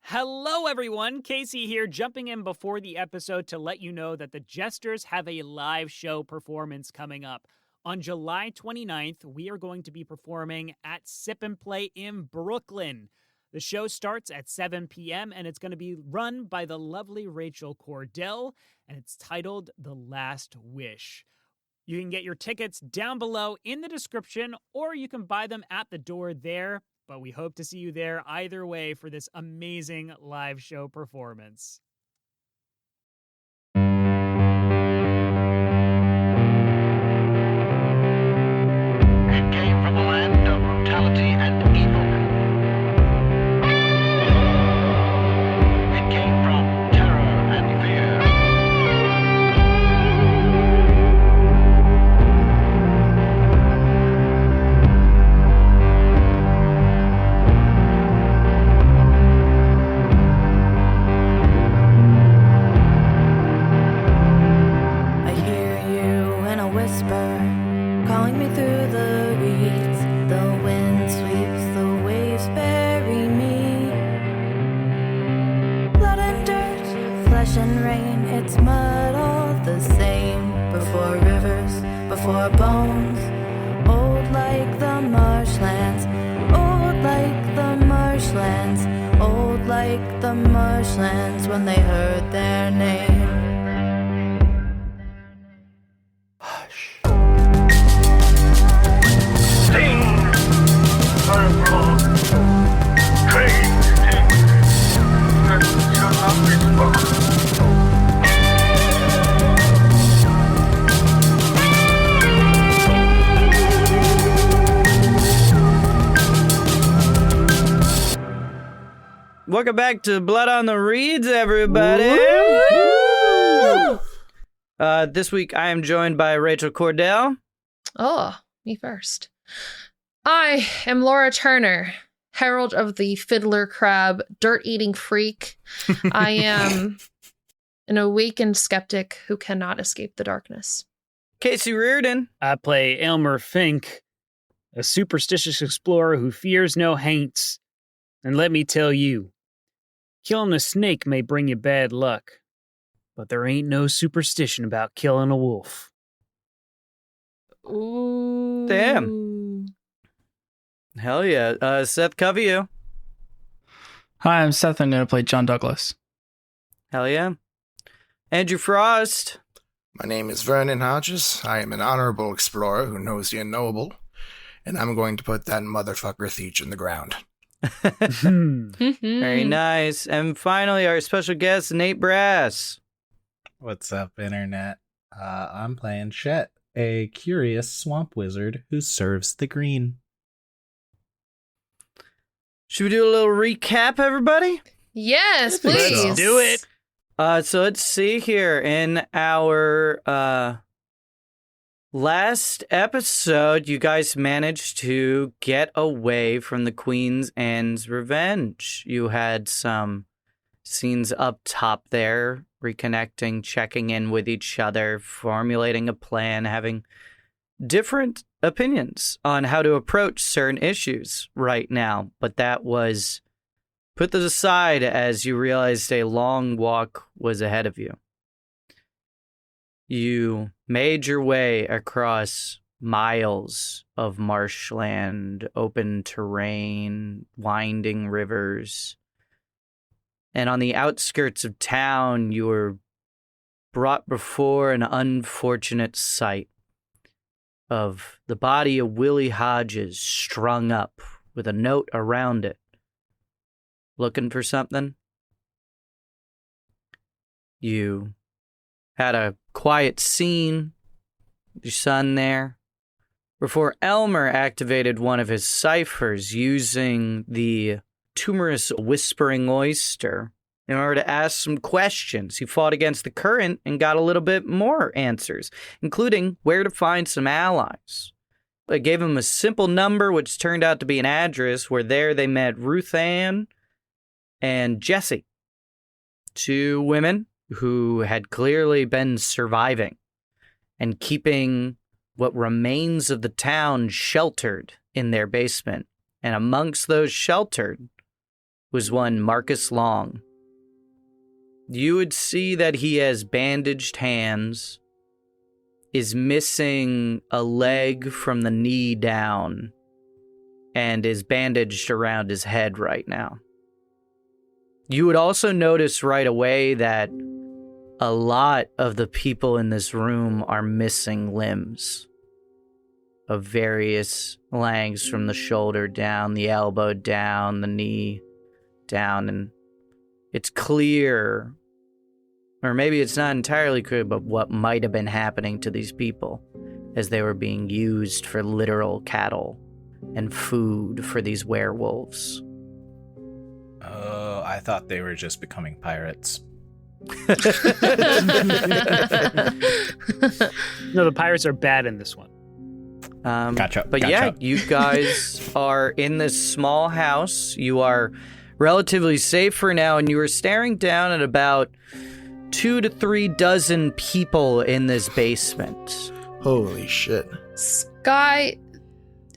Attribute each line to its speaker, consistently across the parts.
Speaker 1: Hello, everyone. Casey here, jumping in before the episode to let you know that the Jesters have a live show performance coming up. On July 29th, we are going to be performing at Sip and Play in Brooklyn. The show starts at 7 p.m., and it's going to be run by the lovely Rachel Kordell, and it's titled The Last Wish. You can get your tickets down below in the description, or you can buy them at the door there. But we hope to see you there either way for this amazing live show performance.
Speaker 2: It came from a land of brutality and evil. It came from terror and fear.
Speaker 3: Calling me through the reeds, the wind sweeps, the waves bury me. Blood and dirt, flesh and rain, it's mud all the same. Before rivers, before bones, old like the marshlands, old like the marshlands, old like the marshlands when they heard their name.
Speaker 4: Welcome back to Blood on the Reeds, everybody. This week I am joined by Rachel Kordell.
Speaker 5: Oh, me first. I am Laura Turner, herald of the fiddler crab, dirt-eating freak. I am an awakened skeptic who cannot escape the darkness.
Speaker 4: Casey Reardon.
Speaker 1: I play Elmer Fink, a superstitious explorer who fears no haints. And let me tell you, killing a snake may bring you bad luck, but there ain't no superstition about killing a wolf.
Speaker 5: Ooh.
Speaker 4: Damn. Hell yeah. Seth Coveyou.
Speaker 6: Hi, I'm Seth. I'm going to play John Douglas.
Speaker 4: Hell yeah. Andrew Frost.
Speaker 7: My name is Vernon Hodges. I am an honorable explorer who knows the unknowable, and I'm going to put that motherfucker Theach in the ground.
Speaker 4: Very nice. And finally, our special guest, Nate Brass.
Speaker 8: What's up, Internet? I'm playing Chet, a curious swamp wizard who serves the green.
Speaker 4: Should we do a little recap, everybody?
Speaker 5: Yes, please.
Speaker 1: Let's do it.
Speaker 4: So let's see here. In our last episode, you guys managed to get away from the Queen's End's revenge. You had some scenes up top there, reconnecting, checking in with each other, formulating a plan, having different opinions on how to approach certain issues right now. But that was put this aside as you realized a long walk was ahead of you. You made your way across miles of marshland, open terrain, winding rivers. And on the outskirts of town, you were brought before an unfortunate sight of the body of Willie Hodges strung up with a note around it. Looking for something? You had a quiet scene with your son there before Elmer activated one of his ciphers using the tumorous whispering oyster in order to ask some questions. He fought against the current and got a little bit more answers, including where to find some allies. I gave him a simple number, which turned out to be an address, where there they met Ruth Ann and Jessie, two women who had clearly been surviving and keeping what remains of the town sheltered in their basement. And amongst those sheltered was one Marcus Long. You would see that he has bandaged hands, is missing a leg from the knee down, and is bandaged around his head right now. You would also notice right away that a lot of the people in this room are missing limbs of various lengths, from the shoulder down, the elbow down, the knee down, and it's clear, or maybe it's not entirely clear, but what might have been happening to these people as they were being used for literal cattle and food for these werewolves.
Speaker 8: Oh, I thought they were just becoming pirates.
Speaker 1: No, the pirates are bad in this one.
Speaker 8: Gotcha.
Speaker 4: But yeah, you guys are in this small house. You are relatively safe for now, and you are staring down at about 2 to 3 dozen people in this basement.
Speaker 7: Holy shit.
Speaker 5: Sky,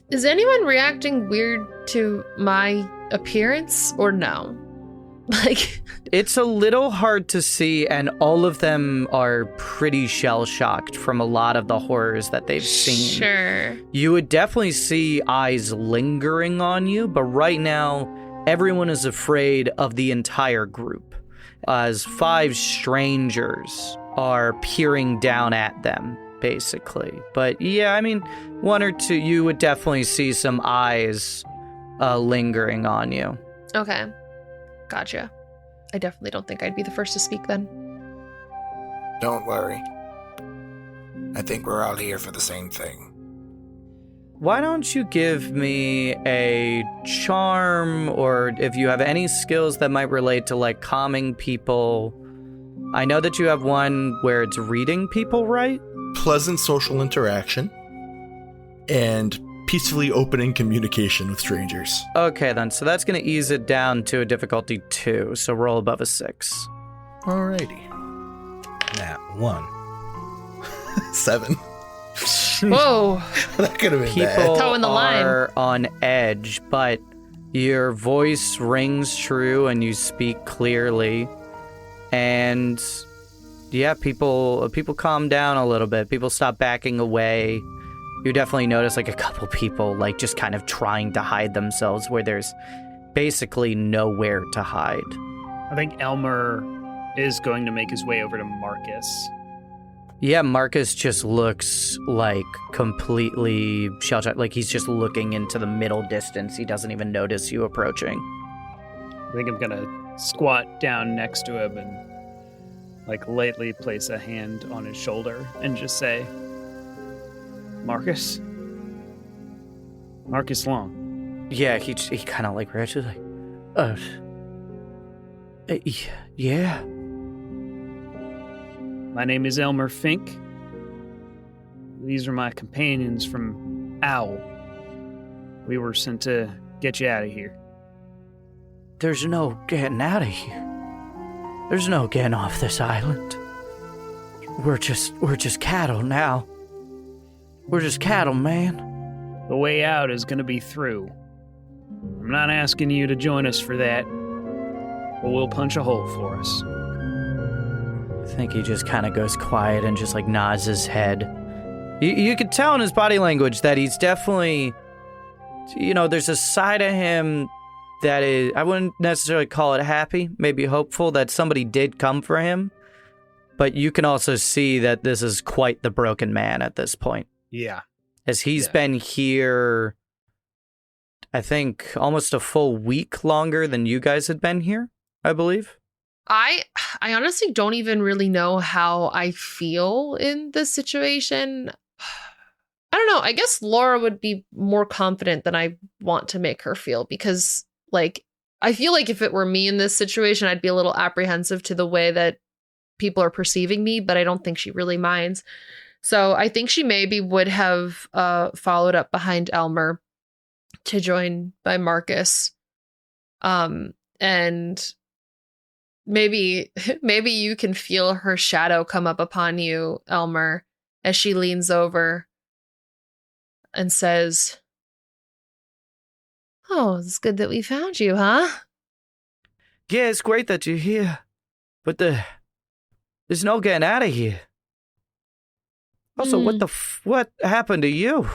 Speaker 5: is anyone reacting weird to my appearance or no? Like,
Speaker 4: it's a little hard to see, and all of them are pretty shell-shocked from a lot of the horrors that they've seen.
Speaker 5: Sure.
Speaker 4: You would definitely see eyes lingering on you, but right now, everyone is afraid of the entire group, as 5 strangers are peering down at them, basically. But yeah, I mean, 1 or 2, you would definitely see some eyes lingering on you.
Speaker 5: Okay. Gotcha. I definitely don't think I'd be the first to speak then.
Speaker 7: Don't worry. I think we're all here for the same thing.
Speaker 4: Why don't you give me a charm, or if you have any skills that might relate to, like, calming people. I know that you have one where it's reading people, right?
Speaker 7: Pleasant social interaction and peacefully opening communication with strangers.
Speaker 4: Okay, then. So that's going to ease it down to a difficulty 2. So roll above a 6.
Speaker 7: Alrighty.
Speaker 8: Nat 1.
Speaker 7: 7.
Speaker 5: Whoa.
Speaker 7: That could have been
Speaker 4: People
Speaker 7: bad.
Speaker 5: Toeing the line.
Speaker 4: are on edge, but your voice rings true and you speak clearly. And yeah, people calm down a little bit. People stop backing away. You definitely notice like a couple people like just kind of trying to hide themselves where there's basically nowhere to hide.
Speaker 1: I think Elmer is going to make his way over to Marcus.
Speaker 4: Yeah, Marcus just looks like completely shell-shocked, like he's just looking into the middle distance. He doesn't even notice you approaching.
Speaker 1: I think I'm gonna squat down next to him and like lightly place a hand on his shoulder and just say, Marcus Long.
Speaker 4: Yeah, he kind of like reacts like, yeah.
Speaker 1: My name is Elmer Fink. These are my companions from Owl. We were sent to get you out of here.
Speaker 4: There's no getting out of here. There's no getting off this island. We're just cattle now. We're just cattle, man.
Speaker 1: The way out is going to be through. I'm not asking you to join us for that, but we'll punch a hole for us.
Speaker 4: I think he just kind of goes quiet and just like nods his head. You could tell in his body language that he's definitely, there's a side of him that is, I wouldn't necessarily call it happy, maybe hopeful that somebody did come for him. But you can also see that this is quite the broken man at this point.
Speaker 1: Yeah.
Speaker 4: As he's been here, I think, almost a full week longer than you guys had been here, I believe.
Speaker 5: I honestly don't even really know how I feel in this situation. I don't know. I guess Laura would be more confident than I want to make her feel because, like, I feel like if it were me in this situation, I'd be a little apprehensive to the way that people are perceiving me, but I don't think she really minds. So I think she maybe would have followed up behind Elmer to join by Marcus. And maybe you can feel her shadow come up upon you, Elmer, as she leans over and says, "Oh, it's good that we found you, huh?
Speaker 4: Yeah, it's great that you're here, but there's no getting out of here. Also, what happened to you?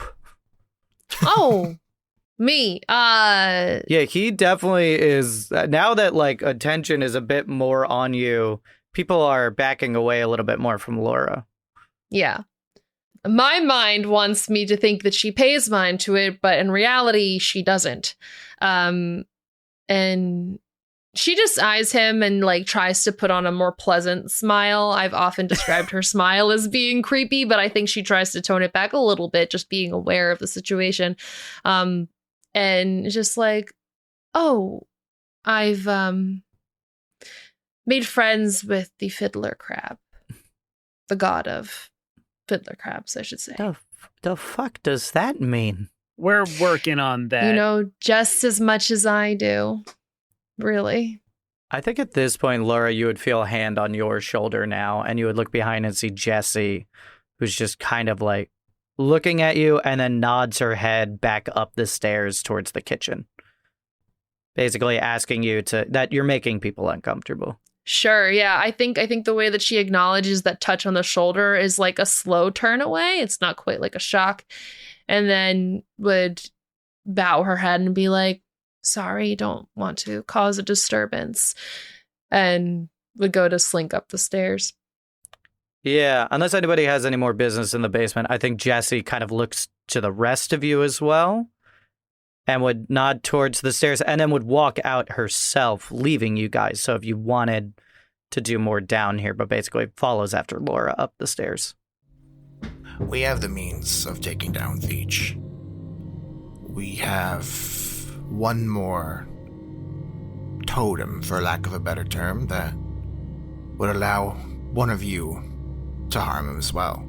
Speaker 5: Oh, me.
Speaker 4: Yeah, he definitely is. Now that like attention is a bit more on you, people are backing away a little bit more from Laura.
Speaker 5: Yeah. My mind wants me to think that she pays mind to it, but in reality, she doesn't. And she just eyes him and like tries to put on a more pleasant smile. I've often described her smile as being creepy, but I think she tries to tone it back a little bit, just being aware of the situation. And just like, oh, I've made friends with the fiddler crab, the god of fiddler crabs, I should say.
Speaker 4: The fuck does that mean?
Speaker 1: We're working on that.
Speaker 5: You know, just as much as I do. Really?
Speaker 4: I think at this point, Laura, you would feel a hand on your shoulder now, and you would look behind and see Jessie, who's just kind of like looking at you and then nods her head back up the stairs towards the kitchen. Basically asking you that you're making people uncomfortable.
Speaker 5: Sure, yeah. I think the way that she acknowledges that touch on the shoulder is like a slow turn away. It's not quite like a shock. And then would bow her head and be like, sorry, don't want to cause a disturbance. And would go to slink up the stairs.
Speaker 4: Yeah, unless anybody has any more business in the basement, I think Jessie kind of looks to the rest of you as well and would nod towards the stairs and then would walk out herself, leaving you guys. So if you wanted to do more down here, but basically follows after Laura up the stairs.
Speaker 7: We have the means of taking down Theach. We have one more totem, for lack of a better term, that would allow one of you to harm him as well.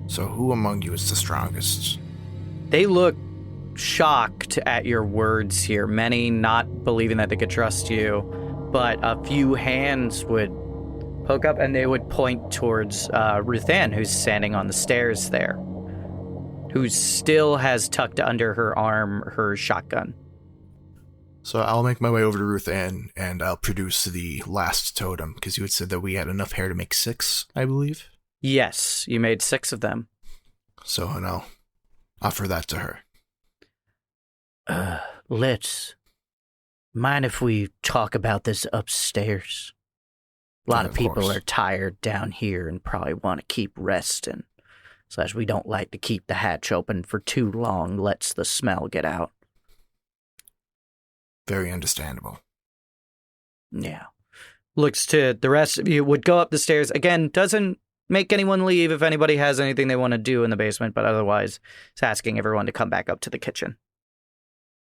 Speaker 7: So who among you is the strongest?
Speaker 4: They look shocked at your words here, many not believing that they could trust you, but a few hands would poke up and they would point towards Ruth Ann, who's standing on the stairs there, who still has tucked under her arm her shotgun.
Speaker 7: So I'll make my way over to Ruth Ann and I'll produce the last totem, because you had said that we had enough hair to make 6, I believe.
Speaker 4: Yes, you made 6 of them.
Speaker 7: So, and I'll offer that to her.
Speaker 4: Let's... Mind if we talk about this upstairs? A lot of people
Speaker 7: course.
Speaker 4: are tired down here and probably want to keep resting. Slash, we don't like to keep the hatch open for too long, lets the smell get out.
Speaker 7: Very understandable.
Speaker 4: Yeah. Looks to the rest of you, would go up the stairs. Again, doesn't make anyone leave if anybody has anything they want to do in the basement, but otherwise, it's asking everyone to come back up to the kitchen.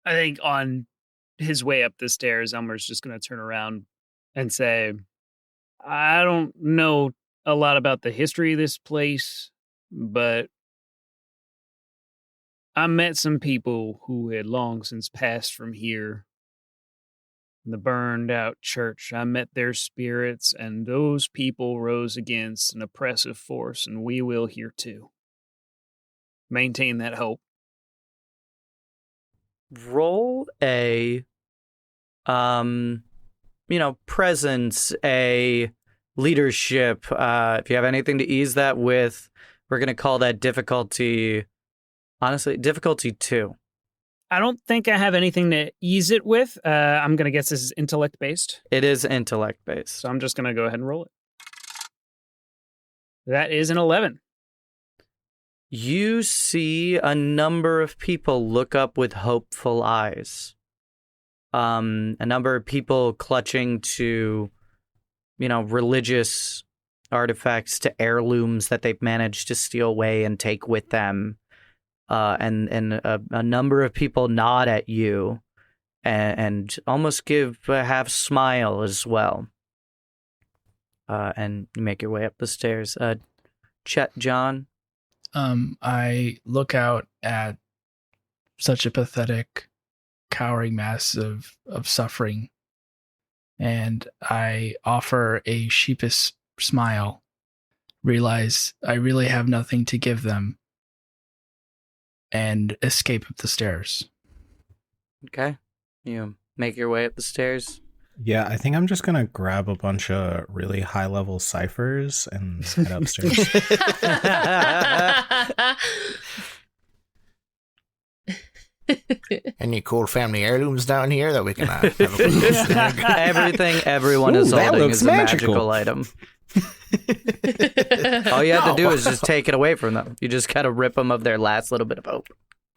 Speaker 1: I think on his way up the stairs, Elmer's just going to turn around and say, I don't know a lot about the history of this place, but I met some people who had long since passed from here. In the burned out church, I met their spirits, and those people rose against an oppressive force, and we will here too. Maintain that hope.
Speaker 4: Roll a, presence, a leadership. If you have anything to ease that with, we're going to call that difficulty, honestly, difficulty 2.
Speaker 1: I don't think I have anything to ease it with. I'm going to guess this is intellect-based.
Speaker 4: It is intellect-based.
Speaker 1: So I'm just going to go ahead and roll it. That is an 11.
Speaker 4: You see a number of people look up with hopeful eyes. A number of people clutching to, religious artifacts, to heirlooms that they've managed to steal away and take with them. And a number of people nod at you and almost give a half smile as well. And you make your way up the stairs. Chet, John?
Speaker 6: I look out at such a pathetic, cowering mass of suffering, and I offer a sheepish smile, realize I really have nothing to give them, and escape up the stairs.
Speaker 4: Okay. You make your way up the stairs.
Speaker 8: Yeah, I think I'm just going to grab a bunch of really high-level ciphers and head upstairs.
Speaker 7: Any cool family heirlooms down here that we can have a look at?
Speaker 4: Everything everyone is
Speaker 8: Ooh, that
Speaker 4: holding
Speaker 8: looks
Speaker 4: is a magical item. All you have to do is just take it away from them. You just gotta rip them of their last little bit of hope.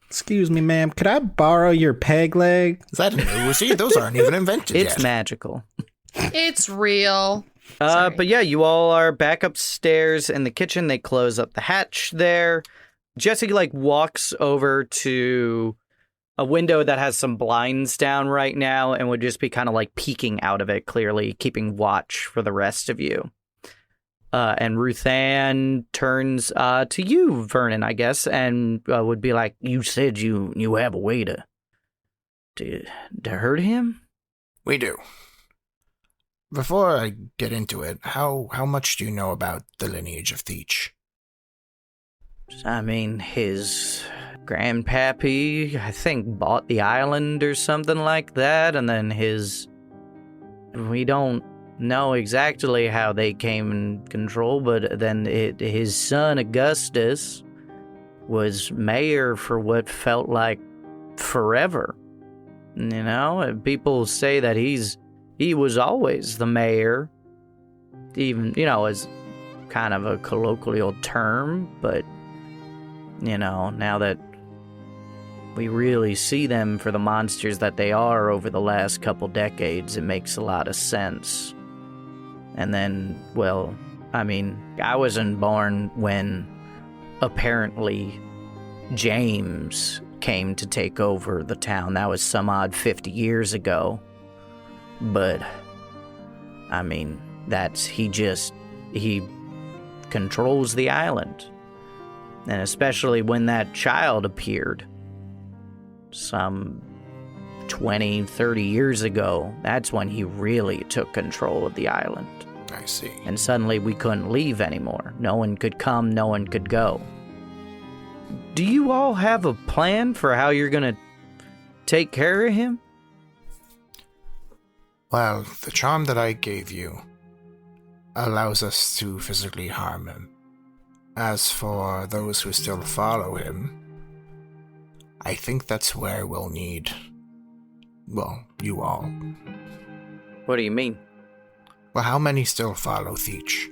Speaker 8: Excuse me, ma'am. Could I borrow your peg leg?
Speaker 7: Is that new? See, those aren't even invented yet.
Speaker 4: It's magical.
Speaker 5: It's real. Sorry.
Speaker 4: But yeah, you all are back upstairs in the kitchen. They close up the hatch there. Jesse walks over to a window that has some blinds down right now and would just be kind of peeking out of it, clearly keeping watch for the rest of you. And Ruthann turns to you, Vernon, I guess, and would be like, "You said you have a way to hurt him?"
Speaker 7: We do. Before I get into it, how much do you know about the lineage of Theach?
Speaker 4: I mean, his grandpappy, I think, bought the island or something like that, and then we don't know exactly how they came in control, but then his son, Augustus, was mayor for what felt like forever. You know, people say that he was always the mayor, even, as kind of a colloquial term, but now that we really see them for the monsters that they are over the last couple decades, it makes a lot of sense. And then, I wasn't born when apparently James came to take over the town. That was some odd 50 years ago. But, he controls the island. And especially when that child appeared some 20, 30 years ago, that's when he really took control of the island.
Speaker 7: I see.
Speaker 4: And suddenly we couldn't leave anymore. No one could come, no one could go. Do you all have a plan for how you're going to take care of him?
Speaker 7: Well, the charm that I gave you allows us to physically harm him. As for those who still follow him, I think that's where we'll need, you all.
Speaker 4: What do you mean?
Speaker 7: Well, how many still follow Theach?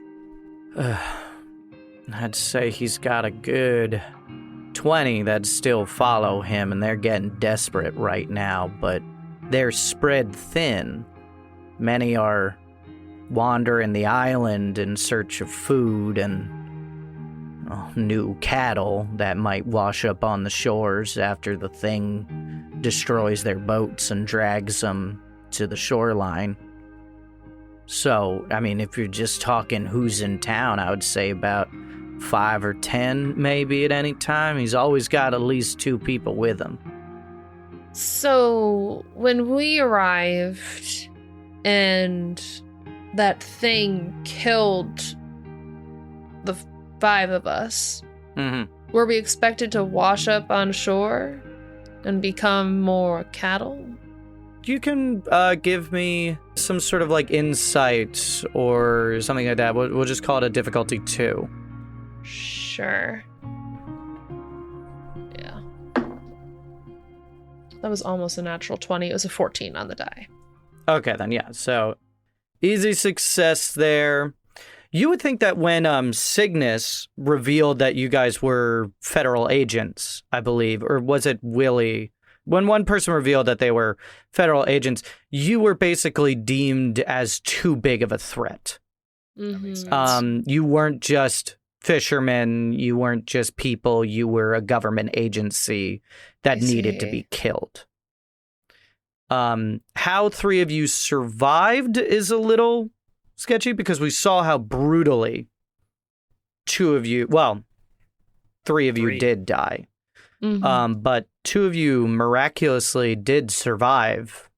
Speaker 4: I'd say he's got a good 20 that still follow him, and they're getting desperate right now, but they're spread thin. Many are wandering the island in search of food and new cattle that might wash up on the shores after the thing destroys their boats and drags them to the shoreline. So, if you're just talking who's in town, I would say about 5 or 10 maybe at any time. He's always got at least 2 people with him.
Speaker 5: So, when we arrived and that thing killed the 5 of us, were we expected to wash up on shore and become more cattle?
Speaker 4: You can give me some sort of insight or something like that. We'll just call it a difficulty 2.
Speaker 5: Sure. Yeah. That was almost a natural 20. It was a 14 on the die.
Speaker 4: Okay, then, yeah. So, easy success there. You would think that when Cygnus revealed that you guys were federal agents, I believe, or was it Willie? When one person revealed that they were federal agents, you were basically deemed as too big of a threat. You weren't just fishermen, you weren't just people, you were a government agency that needed to be killed. How 3 of you survived is a little sketchy because we saw how brutally 3 of you did die. But 2 of you miraculously did survive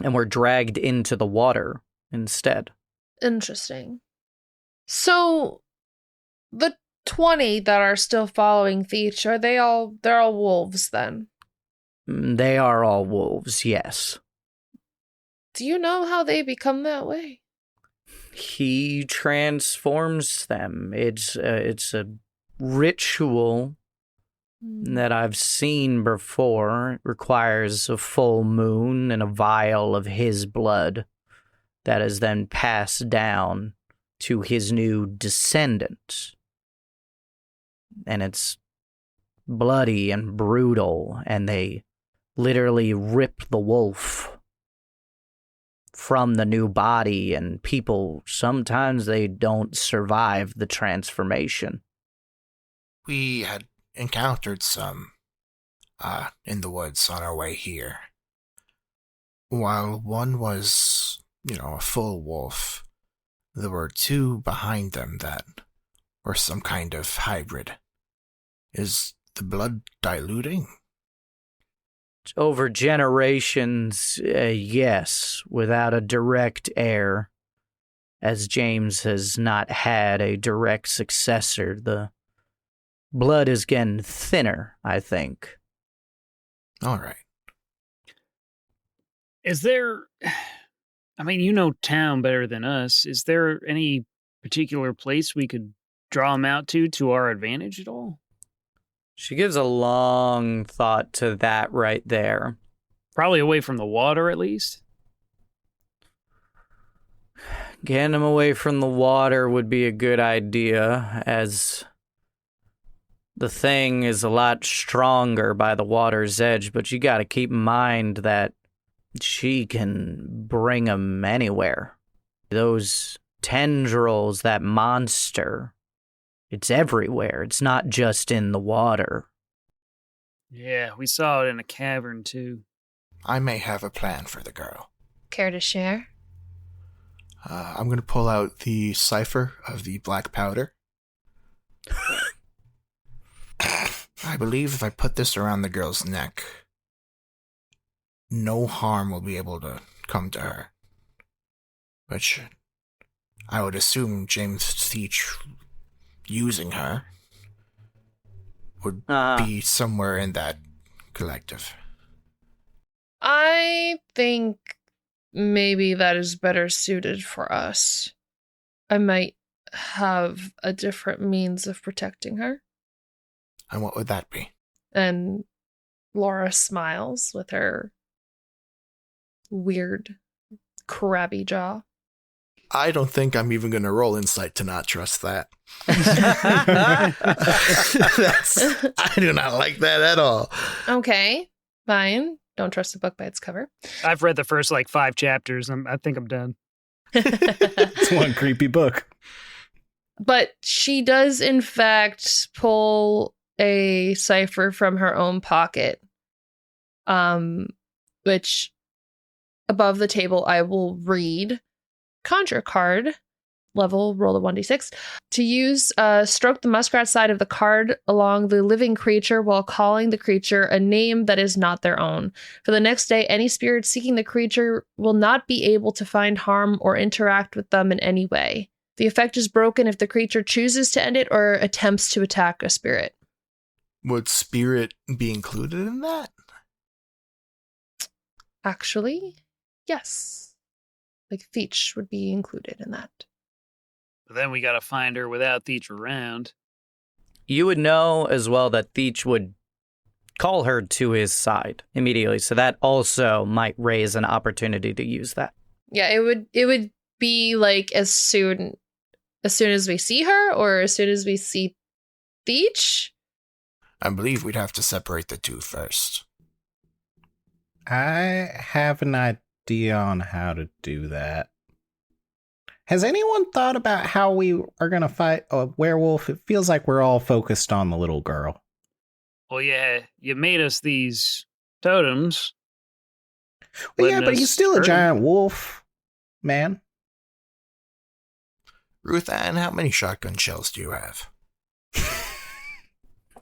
Speaker 4: and were dragged into the water instead.
Speaker 5: Interesting. So, the 20 that are still following Theach, they're all wolves then?
Speaker 4: They are all wolves, yes.
Speaker 5: Do you know how they become that way?
Speaker 4: He transforms them. It's a ritual that I've seen before. It requires a full moon and a vial of his blood that is then passed down to his new descendants. And it's bloody and brutal, and they literally rip the wolf from the new body, and people, sometimes they don't survive the transformation.
Speaker 7: We had encountered some in the woods on our way here. While one was, a full wolf, there were two behind them that were some kind of hybrid. Is the blood diluting?
Speaker 4: Over generations, yes, without a direct heir, as James has not had a direct successor, the blood is getting thinner, I think.
Speaker 7: All right.
Speaker 1: Is there... I mean, you know town better than us. Is there any particular place we could draw him out to our advantage at all?
Speaker 4: She gives a long thought to that right there.
Speaker 1: Probably away from the water, at least.
Speaker 4: Getting him away from the water would be a good idea, as the thing is a lot stronger by the water's edge, but you gotta keep in mind that she can bring him anywhere. Those tendrils, that monster, it's everywhere. It's not just in the water.
Speaker 1: Yeah, we saw it in a cavern, too.
Speaker 7: I may have a plan for the girl.
Speaker 5: Care to share?
Speaker 7: I'm going to pull out the cipher of the black powder. I believe if I put this around the girl's neck, no harm will be able to come to her. Which I would assume James Theach using her would be somewhere in that collective.
Speaker 5: I think maybe that is better suited for us. I might have a different means of protecting her.
Speaker 7: And what would that be?
Speaker 5: And Laura smiles with her weird, crabby jaw.
Speaker 7: I don't think I'm even going to roll insight to not trust that. I do not like that at all.
Speaker 5: Okay, fine. Don't trust a book by its cover.
Speaker 1: I've read the first, 5 chapters. I think I'm done.
Speaker 8: It's one creepy book.
Speaker 5: But she does, in fact, pull a cipher from her own pocket, which above the table I will read. Conjure card, level, roll a 1d6. To use, stroke the muskrat side of the card along the living creature while calling the creature a name that is not their own. For the next day, any spirit seeking the creature will not be able to find harm or interact with them in any way. The effect is broken if the creature chooses to end it or attempts to attack a spirit.
Speaker 7: Would spirit be included in that?
Speaker 5: Actually, yes. Theach would be included in that.
Speaker 1: But then we gotta find her without Theach around.
Speaker 4: You would know as well that Theach would call her to his side immediately, so that also might raise an opportunity to use that.
Speaker 5: Yeah, it would be as soon as we see her, or as soon as we see Theach.
Speaker 7: I believe we'd have to separate the two first.
Speaker 8: I have an idea on how to do that. Has anyone thought about how we are going to fight a werewolf? It feels like we're all focused on the little girl.
Speaker 1: Well, yeah, you made us these totems.
Speaker 8: Well, yeah, but he's still a giant wolf, man.
Speaker 7: Ruth Ann, how many shotgun shells do you have?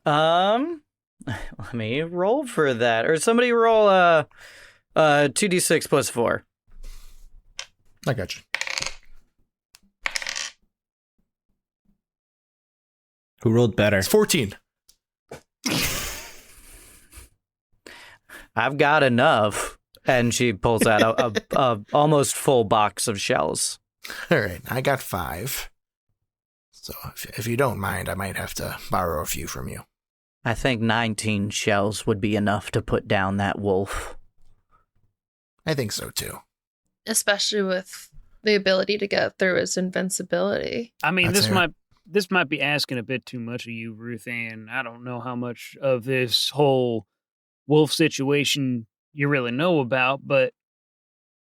Speaker 4: Let me roll for that. Or somebody roll 2d6 plus 4.
Speaker 7: I got you.
Speaker 8: Who rolled better?
Speaker 7: It's 14.
Speaker 4: I've got enough. And she pulls out a almost full box of shells.
Speaker 7: All right, I got 5. So if you don't mind, I might have to borrow a few from you.
Speaker 4: I think 19 shells would be enough to put down that wolf.
Speaker 7: I think so, too.
Speaker 5: Especially with the ability to get through his invincibility.
Speaker 1: I mean,
Speaker 7: That's
Speaker 1: this might be asking a bit too much of you, Ruth Ann. I don't know how much of this whole wolf situation you really know about, but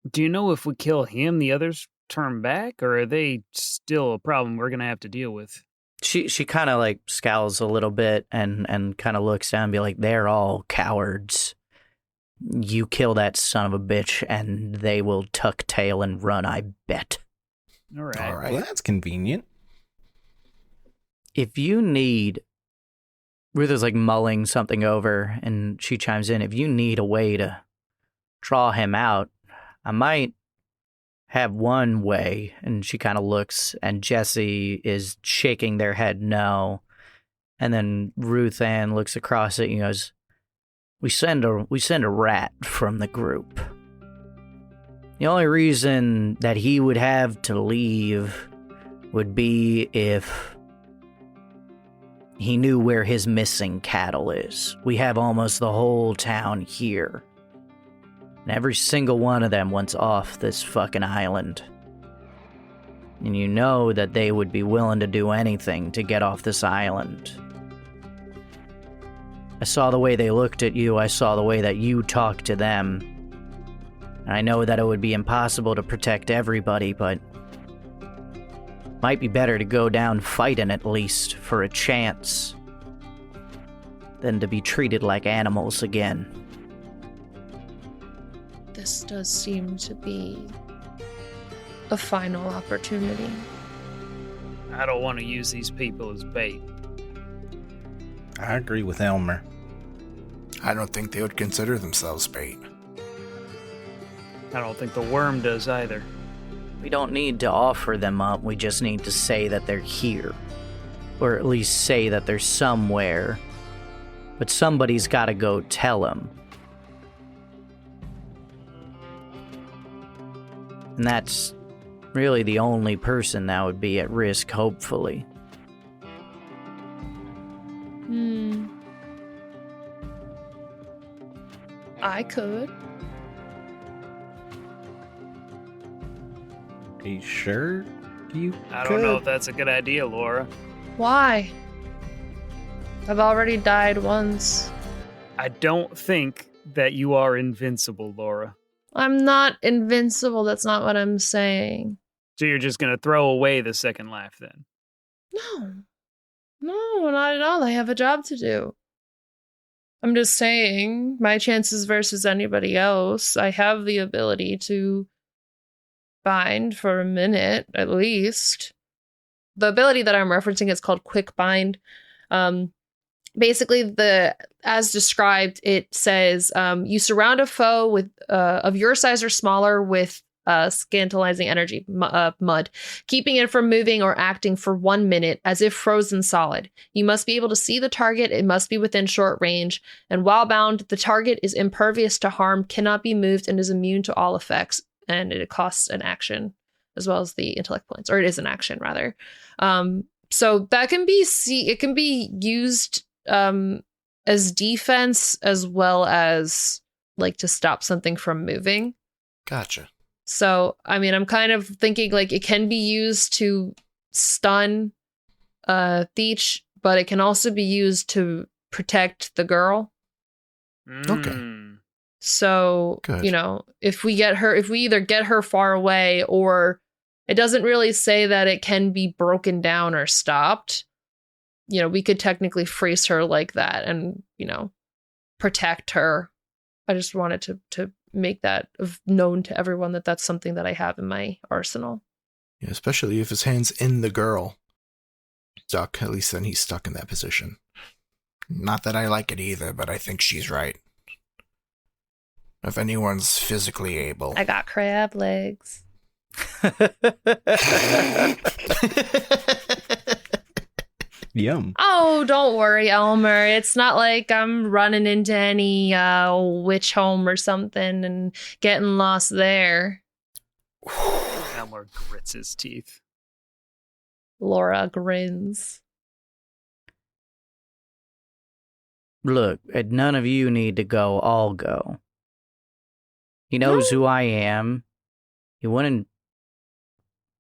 Speaker 1: do you know if we kill him, the others turn back, or are they still a problem we're gonna have to deal with?
Speaker 4: She kind of like scowls a little bit and kind of looks down and be like, they're all cowards. You kill that son of a bitch and they will tuck tail and run, I bet.
Speaker 1: All right.
Speaker 7: All right.
Speaker 8: Well, that's convenient.
Speaker 4: If you need... Ruth is like mulling something over and she chimes in. If you need a way to draw him out, I might have one way. And she kind of looks and Jesse is shaking their head no. And then Ruth Ann looks across it and goes, We send a rat from the group. The only reason that he would have to leave would be if he knew where his missing cattle is. We have almost the whole town here. And every single one of them wants off this fucking island. And you know that they would be willing to do anything to get off this island. I saw the way they looked at you, I saw the way that you talked to them. And I know that it would be impossible to protect everybody, but might be better to go down fighting at least for a chance than to be treated like animals again.
Speaker 5: This does seem to be a final opportunity.
Speaker 1: I don't want to use these people as bait.
Speaker 8: I agree with Elmer.
Speaker 7: I don't think they would consider themselves bait.
Speaker 1: I don't think the worm does either.
Speaker 4: We don't need to offer them up, we just need to say that they're here. Or at least say that they're somewhere. But somebody's gotta go tell them. And that's really the only person that would be at risk, hopefully.
Speaker 5: I could.
Speaker 8: Are you sure you
Speaker 1: I
Speaker 8: could?
Speaker 1: don't know if that's a good idea, Laura.
Speaker 5: Why? I've already died once.
Speaker 1: I don't think that you are invincible, Laura.
Speaker 5: I'm not invincible. That's not what I'm saying.
Speaker 1: So you're just going to throw away the second life then?
Speaker 5: No, not at all. I have a job to do. I'm just saying, my chances versus anybody else, I have the ability to bind for a minute, at least. The ability that I'm referencing is called Quick Bind. Basically, as described, it says you surround a foe with of your size or smaller with scantalizing energy, mud, keeping it from moving or acting for 1 minute as if frozen solid. You must be able to see the target. It must be within short range. And while bound, the target is impervious to harm, cannot be moved, and is immune to all effects. And it costs an action as well as the intellect points, or it is an action rather. So that can be it can be used as defense as well as like to stop something from moving.
Speaker 7: Gotcha.
Speaker 5: So, I mean, I'm kind of thinking like it can be used to stun Theach, but it can also be used to protect the girl.
Speaker 7: Okay.
Speaker 5: So,
Speaker 7: Good.
Speaker 5: you know, if we either get her far away, or it doesn't really say that it can be broken down or stopped. You know, we could technically freeze her like that and, you know, protect her. I just wanted to make that known to everyone that that's something that I have in my arsenal.
Speaker 7: Yeah, especially if his hand's in the girl. Stuck, at least then he's stuck in that position. Not that I like it either, but I think she's right. If anyone's physically able.
Speaker 5: I got crab legs.
Speaker 8: Yum.
Speaker 5: Oh, don't worry, Elmer. It's not like I'm running into any witch home or something and getting lost there.
Speaker 1: Elmer grits his teeth.
Speaker 5: Laura grins.
Speaker 4: Look, none of you need to go. I'll go. He knows who I am. He wouldn't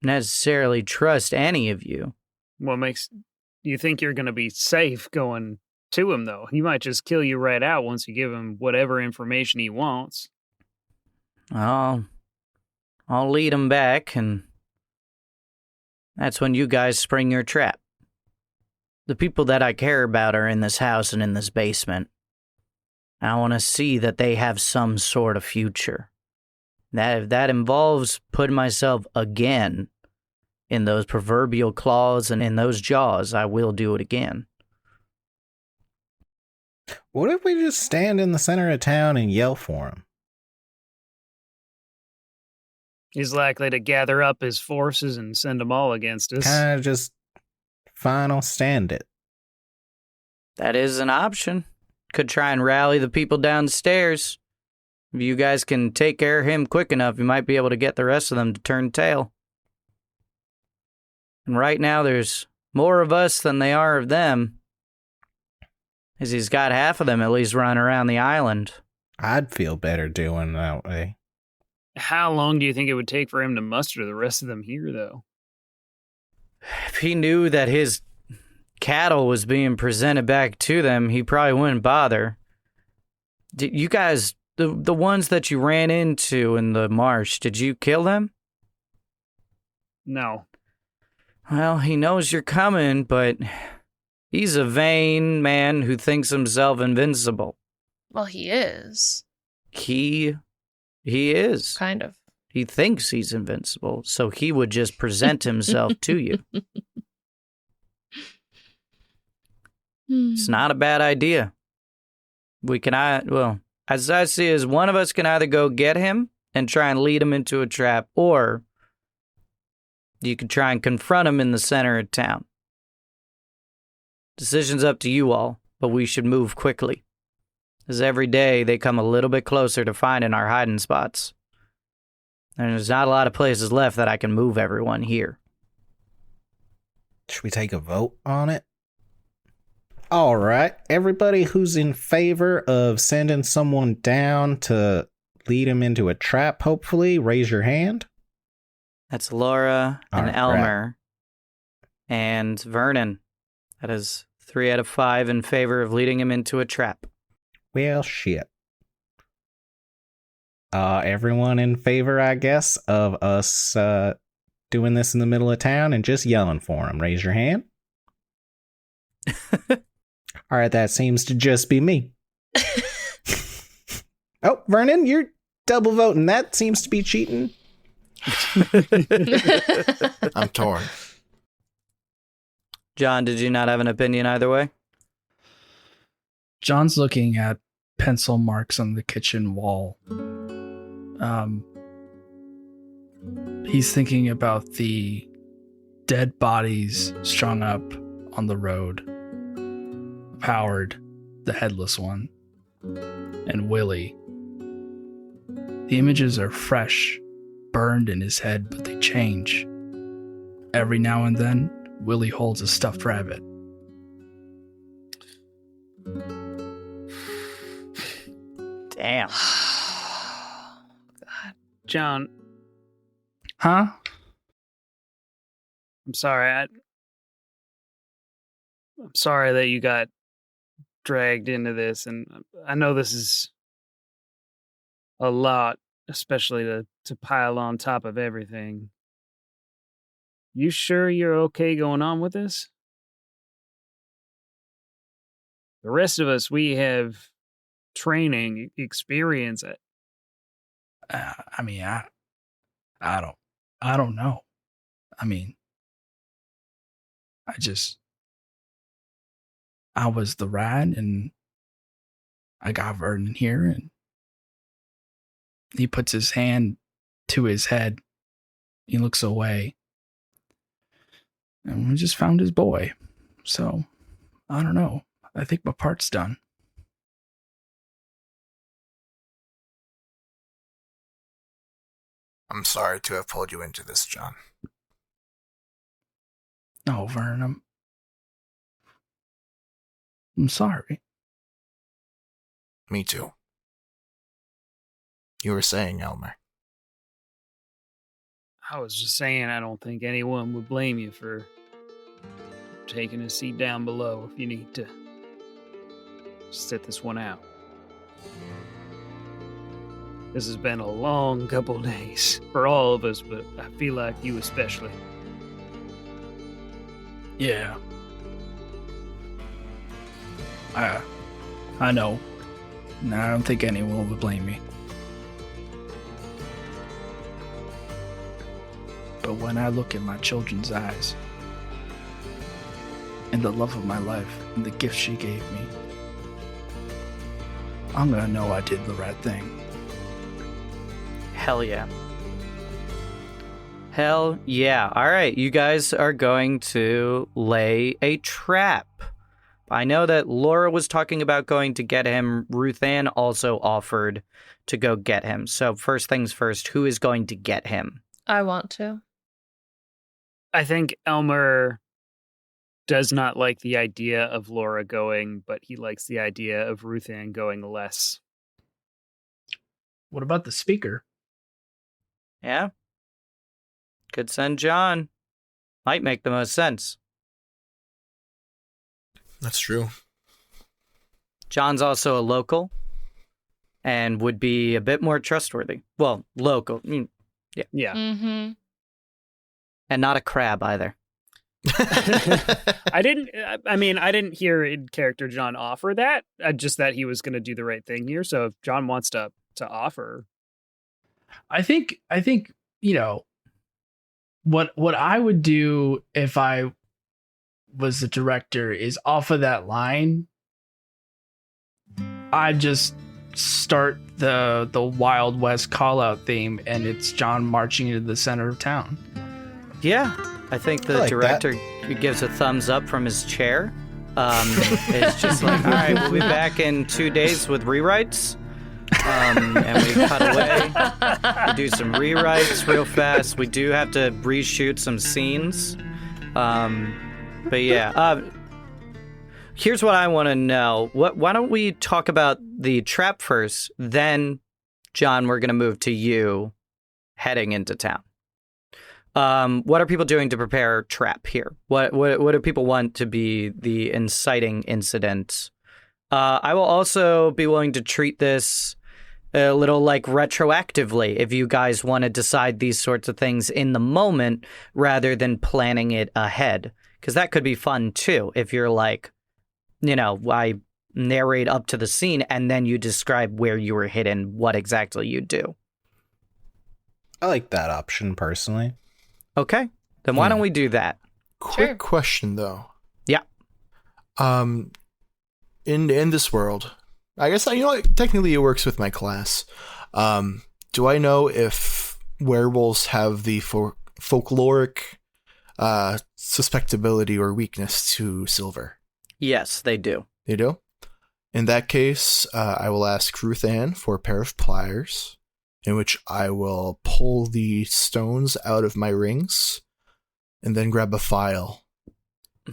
Speaker 4: necessarily trust any of you.
Speaker 1: What makes you think you're going to be safe going to him, though? He might just kill you right out once you give him whatever information he wants.
Speaker 4: I'll lead him back, and that's when you guys spring your trap. The people that I care about are in this house and in this basement. I want to see that they have some sort of future. If that involves putting myself again in those proverbial claws and in those jaws, I will do it again.
Speaker 8: What if we just stand in the center of town and yell for him?
Speaker 1: He's likely to gather up his forces and send them all against us.
Speaker 8: Kind of just final stand it.
Speaker 4: That is an option. Could try and rally the people downstairs. If you guys can take care of him quick enough, you might be able to get the rest of them to turn tail. And right now, there's more of us than they are of them, as he's got half of them at least running around the island.
Speaker 8: I'd feel better doing it that way.
Speaker 1: How long do you think it would take for him to muster the rest of them here, though?
Speaker 4: If he knew that his cattle was being presented back to them, he probably wouldn't bother. You guys, the ones that you ran into in the marsh, did you kill them?
Speaker 1: No.
Speaker 4: Well, he knows you're coming, but he's a vain man who thinks himself invincible.
Speaker 5: Well, he is.
Speaker 4: He is.
Speaker 5: Kind of.
Speaker 4: He thinks he's invincible, so he would just present himself to you. It's not a bad idea. As I see it, one of us can either go get him and try and lead him into a trap, or you can try and confront him in the center of town. Decision's up to you all, but we should move quickly, as every day they come a little bit closer to finding our hiding spots. And there's not a lot of places left that I can move everyone here.
Speaker 8: Should we take a vote on it? All right. Everybody who's in favor of sending someone down to lead him into a trap, hopefully, raise your hand.
Speaker 4: That's Laura and
Speaker 8: All
Speaker 4: Elmer and Vernon. That is 3 out of 5 in favor of leading him into a trap.
Speaker 8: Well, shit. Everyone in favor, I guess, of us doing this in the middle of town and just yelling for him. Raise your hand. All right, that seems to just be me. Oh, Vernon, you're double voting. That seems to be cheating.
Speaker 7: I'm torn.
Speaker 4: John, did you not have an opinion either way?
Speaker 6: John's looking at pencil marks on the kitchen wall. He's thinking about the dead bodies strung up on the road. Howard, the headless one, and Willie. The images are fresh, burned in his head, but they change. Every now and then, Willie holds a stuffed rabbit.
Speaker 4: Damn.
Speaker 5: God.
Speaker 1: John,
Speaker 6: Huh?
Speaker 1: I'm sorry. I'm sorry that you got dragged into this, and I know this is a lot, especially to pile on top of everything. You sure you're okay going on with this? The rest of us, we have training, experience.
Speaker 6: I mean, I don't know. I mean, I was the rat, and I got Vernon here, and he puts his hand to his head. He looks away. And we just found his boy. So, I don't know. I think my part's done.
Speaker 7: I'm sorry to have pulled you into this, John.
Speaker 6: No, Vernon. I'm sorry.
Speaker 7: Me too. You were saying, Elmer.
Speaker 1: I was just saying I don't think anyone would blame you for taking a seat down below if you need to sit this one out. This has been a long couple days for all of us, but I feel like you especially.
Speaker 6: Yeah. I know. And I don't think anyone would blame me. But when I look in my children's eyes, and the love of my life, and the gift she gave me, I'm gonna know I did the right thing.
Speaker 4: Hell yeah. Hell yeah. All right, you guys are going to lay a trap. I know that Laura was talking about going to get him. Ruth Ann also offered to go get him. So first things first, who is going to get him?
Speaker 5: I want to.
Speaker 1: I think Elmer does not like the idea of Laura going, but he likes the idea of Ruth Ann going less.
Speaker 6: What about the speaker?
Speaker 4: Yeah. Could send John. Might make the most sense.
Speaker 7: That's true.
Speaker 4: John's also a local and would be a bit more trustworthy. Well, local. Yeah.
Speaker 5: Mm-hmm.
Speaker 4: And not a crab either.
Speaker 1: I didn't hear in character John offer that. Just that he was going to do the right thing here. So if John wants to offer,
Speaker 6: I think what I would do if I was the director is off of that line, I'd just start the Wild West call out theme, and it's John marching into the center of town.
Speaker 4: Yeah, I think the director gives a thumbs up from his chair. It's just like, all right, we'll be back in 2 days with rewrites. And we cut away. We do some rewrites real fast. We do have to reshoot some scenes. But yeah, here's what I want to know. Why don't we talk about the trap first? Then, John, we're going to move to you heading into town. What are people doing to prepare trap here? What do people want to be the inciting incident? I will also be willing to treat this a little like retroactively if you guys want to decide these sorts of things in the moment rather than planning it ahead. Because that could be fun too if you're like, I narrate up to the scene and then you describe where you were hidden, what exactly you do.
Speaker 8: I like that option personally.
Speaker 4: Okay, then why don't we do that?
Speaker 7: Quick question though.
Speaker 4: Yeah.
Speaker 7: In this world, I guess technically it works with my class. Do I know if werewolves have the folkloric susceptibility or weakness to silver?
Speaker 4: Yes, they do.
Speaker 7: They do? In that case, I will ask Ruth Ann for a pair of pliers, in which I will pull the stones out of my rings, and then grab a file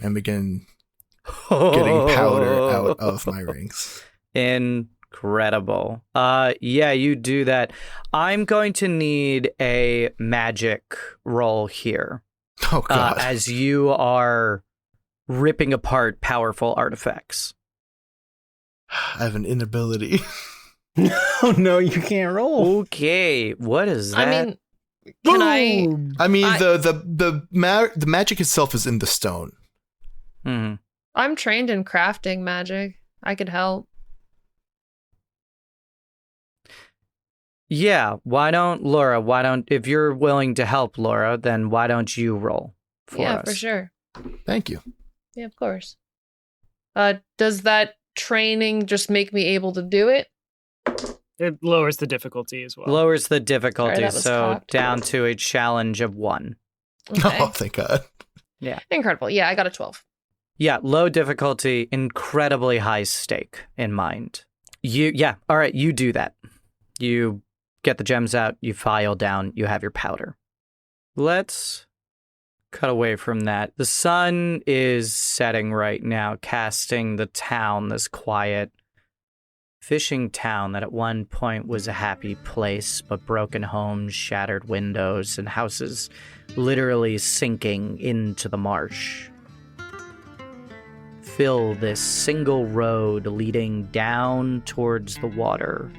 Speaker 7: and begin getting powder out of my rings.
Speaker 4: Incredible. Yeah, you do that. I'm going to need a magic roll here.
Speaker 7: Oh, God.
Speaker 4: As you are ripping apart powerful artifacts.
Speaker 7: I have an inability.
Speaker 8: Oh, no, you can't roll.
Speaker 4: Okay, what is that?
Speaker 5: I mean, can
Speaker 7: the magic itself is in the stone.
Speaker 4: Mm-hmm.
Speaker 5: I'm trained in crafting magic. I could help.
Speaker 4: Yeah, if you're willing to help, Laura, then why don't you roll for us?
Speaker 5: Yeah, for sure.
Speaker 7: Thank you.
Speaker 5: Yeah, of course. Does that training just make me able to do it?
Speaker 1: It lowers the difficulty as well.
Speaker 4: Lowers the difficulty,
Speaker 5: Sorry, that was
Speaker 4: so
Speaker 5: cocked.
Speaker 4: down to a challenge of 1.
Speaker 5: Okay.
Speaker 7: Oh, thank God.
Speaker 4: Yeah.
Speaker 5: Incredible. Yeah, I got a 12.
Speaker 4: Yeah, low difficulty, incredibly high stake in mind. All right, you do that. You get the gems out, you file down, you have your powder. Let's cut away from that. The sun is setting right now, casting the town, this quiet fishing town that at one point was a happy place, but broken homes, shattered windows, and houses literally sinking into the marsh. Fill this single road leading down towards the water.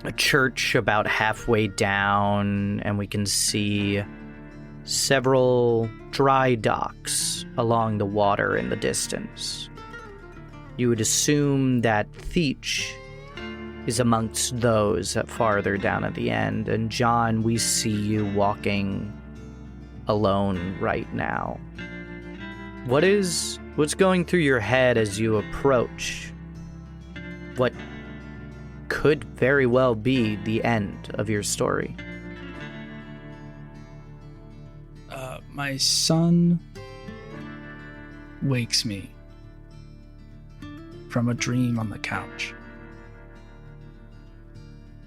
Speaker 4: A church about halfway down, and we can see several dry docks along the water in the distance. You would assume that Theach is amongst those at farther down at the end, and John, we see you walking alone right now. What's going through your head as you approach what could very well be the end of your story?
Speaker 6: My son wakes me from a dream on the couch.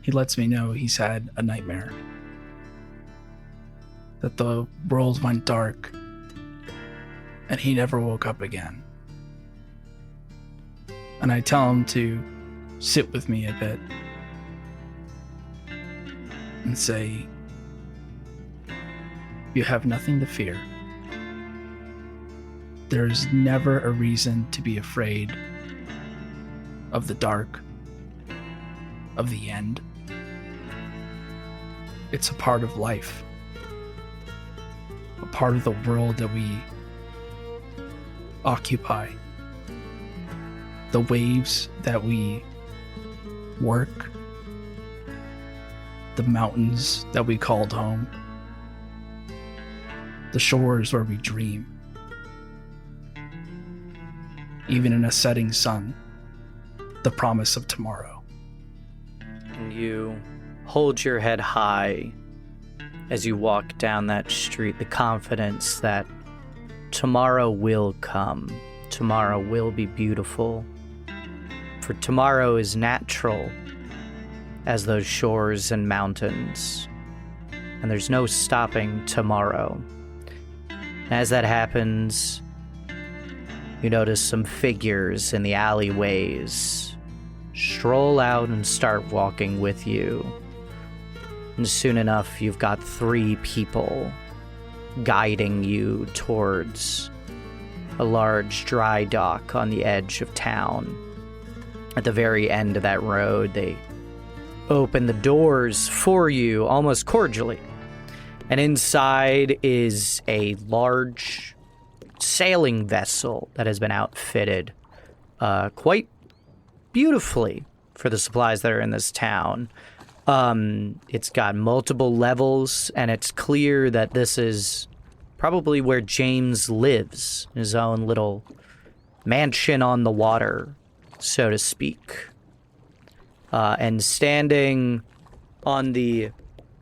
Speaker 6: He lets me know he's had a nightmare, that the world went dark, and he never woke up again. And I tell him to sit with me a bit and say, you have nothing to fear. There's never a reason to be afraid of the dark, of the end. It's a part of life, a part of the world that we occupy, the waves that we work, the mountains that we called home, the shores where we dream. Even in a setting sun, the promise of tomorrow.
Speaker 4: And you hold your head high as you walk down that street, the confidence that tomorrow will come. Tomorrow will be beautiful. For tomorrow is natural as those shores and mountains. And there's no stopping tomorrow. As that happens, you notice some figures in the alleyways stroll out and start walking with you. And soon enough, you've got 3 people guiding you towards a large dry dock on the edge of town. At the very end of that road, they open the doors for you almost cordially. And inside is a large sailing vessel that has been outfitted quite beautifully for the supplies that are in this town. It's got multiple levels, and it's clear that this is probably where James lives, his own little mansion on the water, so to speak. And standing on the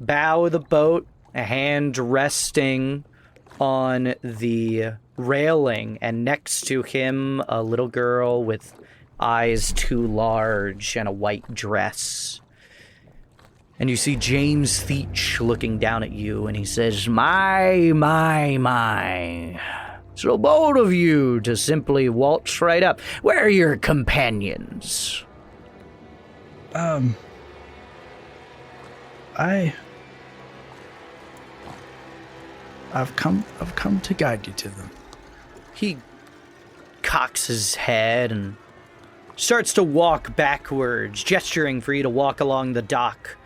Speaker 4: bow of the boat, a hand resting on the railing, and next to him, a little girl with eyes too large and a white dress. And you see James Theach looking down at you, and he says, My. So bold of you to simply waltz right up. Where are your companions?
Speaker 6: I've come to guide you to them.
Speaker 4: He cocks his head and starts to walk backwards, gesturing for you to walk along the dock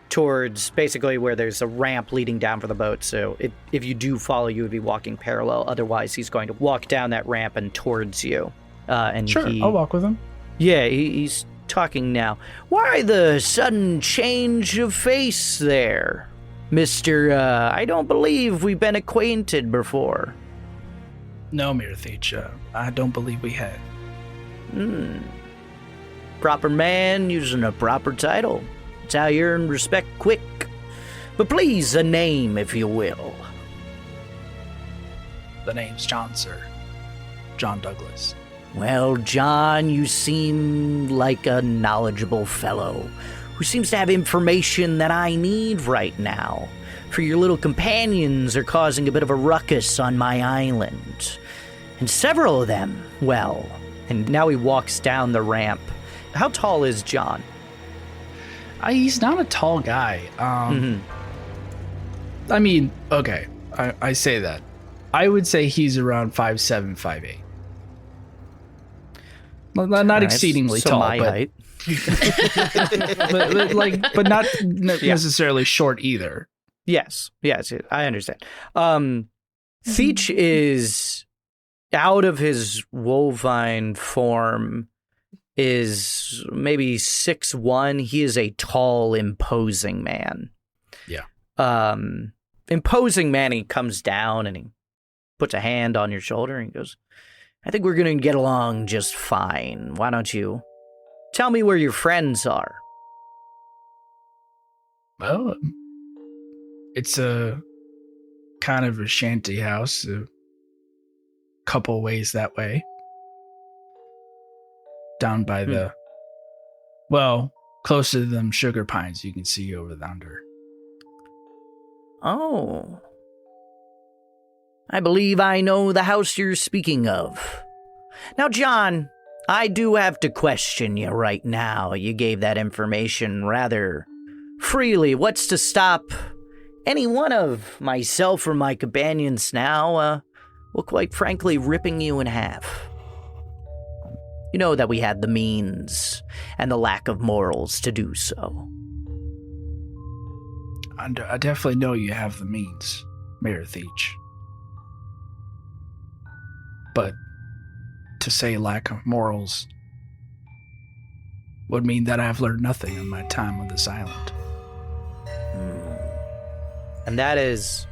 Speaker 4: towards basically where there's a ramp leading down for the boat. So if you do follow, you would be walking parallel. Otherwise, he's going to walk down that ramp and towards you.
Speaker 6: Sure, I'll walk with him.
Speaker 4: Yeah, he's talking now. Why the sudden change of face there, Mr. I don't believe we've been acquainted before.
Speaker 6: No, Mir Theach, I don't believe we had.
Speaker 4: Proper man using a proper title. It's how you earn respect quick. But please, a name, if you will.
Speaker 6: The name's John, sir. John Douglas.
Speaker 4: Well, John, you seem like a knowledgeable fellow who seems to have information that I need right now. For your little companions are causing a bit of a ruckus on my island. And several of them, well, and now he walks down the ramp. How tall is John?
Speaker 6: He's not a tall guy. I mean, okay, I say that. I would say he's around 5'7", 5'8". Not exceedingly
Speaker 4: so
Speaker 6: tall,
Speaker 4: my
Speaker 6: but,
Speaker 4: height.
Speaker 6: but not necessarily short either.
Speaker 4: Yes, I understand. Theach is out of his wolvine form, is maybe 6'1". He is a tall, imposing man.
Speaker 6: Yeah.
Speaker 4: Imposing man, he comes down and he puts a hand on your shoulder and he goes, I think we're going to get along just fine. Why don't you tell me where your friends are?
Speaker 6: Well, it's a kind of a shanty house, a couple ways that way. Down by the, well, close to them sugar pines you can see over yonder.
Speaker 4: Oh. I believe I know the house you're speaking of. Now, John, I do have to question you right now. You gave that information rather freely. What's to stop any one of myself or my companions now, well, quite frankly, ripping you in half? You know that we had the means and the lack of morals to do so.
Speaker 6: I definitely know you have the means, Mayor Theach. But to say lack of morals would mean that I've learned nothing in my time on this island.
Speaker 4: And that is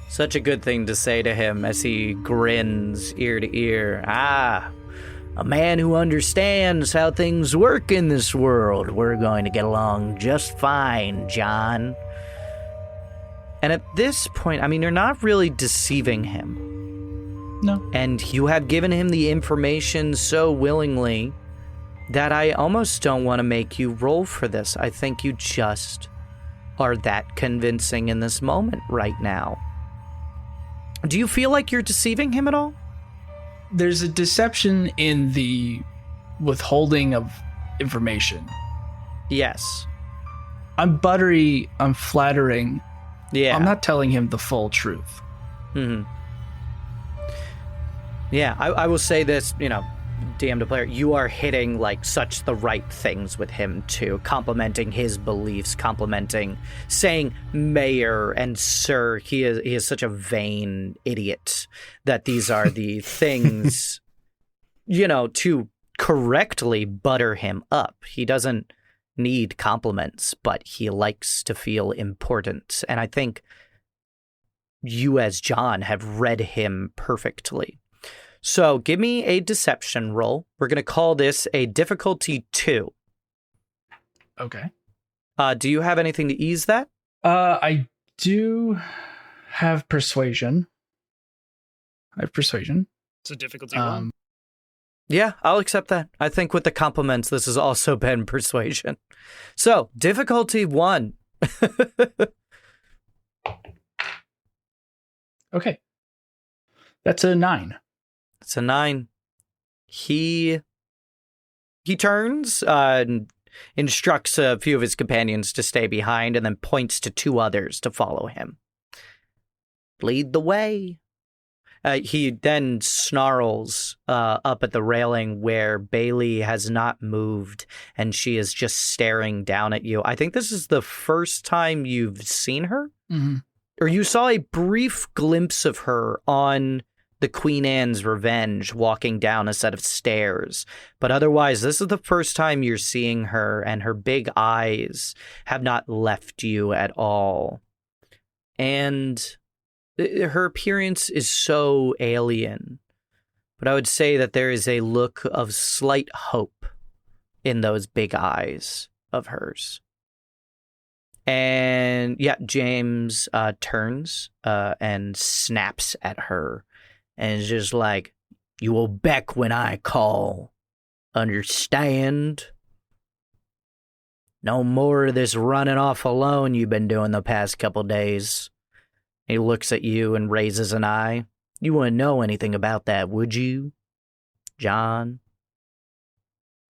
Speaker 4: such a good thing to say to him as he grins ear to ear. Ah, a man who understands how things work in this world. We're going to get along just fine, John. And at this point, I mean, you're not really deceiving him.
Speaker 6: No.
Speaker 4: And you have given him the information so willingly that I almost don't want to make you roll for this. I think you just are that convincing in this moment right now. Do you feel like you're deceiving him at all?
Speaker 6: There's a deception in the withholding of information.
Speaker 4: Yes.
Speaker 6: I'm buttery, I'm flattering.
Speaker 4: Yeah.
Speaker 6: I'm not telling him the full truth.
Speaker 4: Mm-hmm. Yeah, I will say this, DM to player, you are hitting like such the right things with him too, complimenting his beliefs, saying mayor and sir. He is such a vain idiot that these are the things, to correctly butter him up. He doesn't need compliments, but he likes to feel important. And I think you as John have read him perfectly. So give me a deception roll. We're going to call this a difficulty 2.
Speaker 6: Okay.
Speaker 4: Do you have anything to ease that?
Speaker 6: I do have persuasion. I have persuasion.
Speaker 1: So difficulty 1.
Speaker 4: Yeah, I'll accept that. I think with the compliments, this has also been persuasion. So difficulty 1.
Speaker 6: Okay. That's a 9.
Speaker 4: It's a 9. He turns, instructs a few of his companions to stay behind, and then points to 2 others to follow him. Lead the way. He then snarls up at the railing where Bailey has not moved, and she is just staring down at you. I think this is the first time you've seen her?
Speaker 6: Mm-hmm.
Speaker 4: Or you saw a brief glimpse of her on the Queen Anne's Revenge walking down a set of stairs. But otherwise, this is the first time you're seeing her, and her big eyes have not left you at all. And her appearance is so alien. But I would say that there is a look of slight hope in those big eyes of hers. And yeah, James turns and snaps at her. And is just like, You will beck when I call. Understand? No more of this running off alone you've been doing the past couple days. He looks at you and raises an eye. You wouldn't know anything about that, would you, John?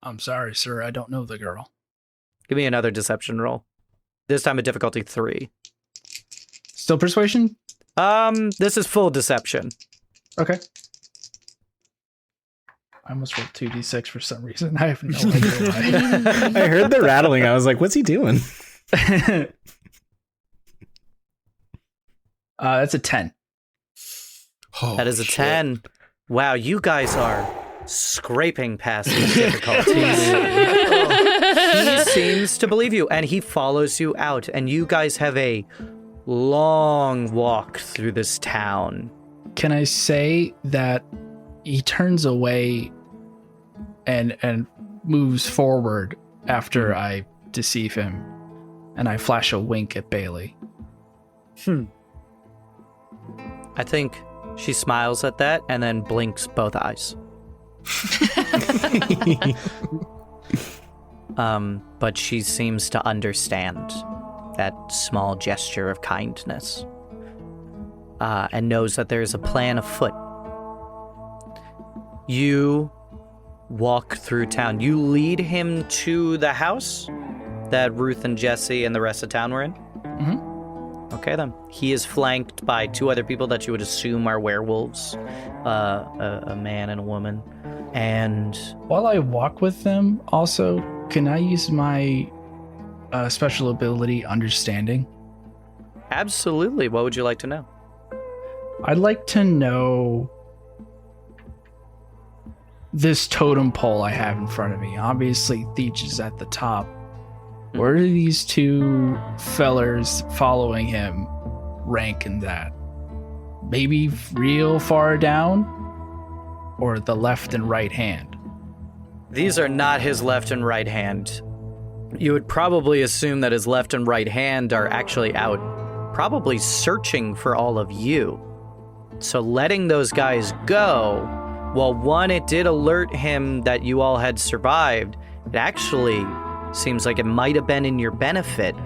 Speaker 6: I'm sorry, sir. I don't know the girl.
Speaker 4: Give me another deception roll. This time a difficulty 3.
Speaker 6: Still persuasion?
Speaker 4: This is full deception.
Speaker 6: Okay. I almost rolled 2d6 for some reason. I have no idea why.
Speaker 8: I heard the rattling. I was like, what's he doing?
Speaker 6: That's a 10.
Speaker 7: Oh,
Speaker 4: That is a
Speaker 7: shit.
Speaker 4: 10. Wow, you guys are scraping past these difficulties. He seems to believe you, and he follows you out, and you guys have a long walk through this town.
Speaker 6: Can I say that he turns away and moves forward after I deceive him, and I flash a wink at Bailey?
Speaker 4: I think she smiles at that and then blinks both eyes. But she seems to understand that small gesture of kindness, and knows that there is a plan afoot. You walk through town. You lead him to the house that Ruth and Jesse and the rest of town were in?
Speaker 6: Mm-hmm.
Speaker 4: Okay, then. He is flanked by 2 other people that you would assume are werewolves, a man and a woman. And
Speaker 6: While I walk with them, also, can I use my special ability, Understanding?
Speaker 4: absolutely, what would you like to know?
Speaker 6: I'd like to know this totem pole I have in front of me. Obviously, Theach is at the top. Where do these 2 fellers following him rank in that? Maybe real far down? Or the left and right hand?
Speaker 4: These are not his left and right hand. You would probably assume that his left and right hand are actually out, probably searching for all of you. So letting those guys go, well, one, it did alert him that you all had survived. It actually seems like it might have been in your benefit,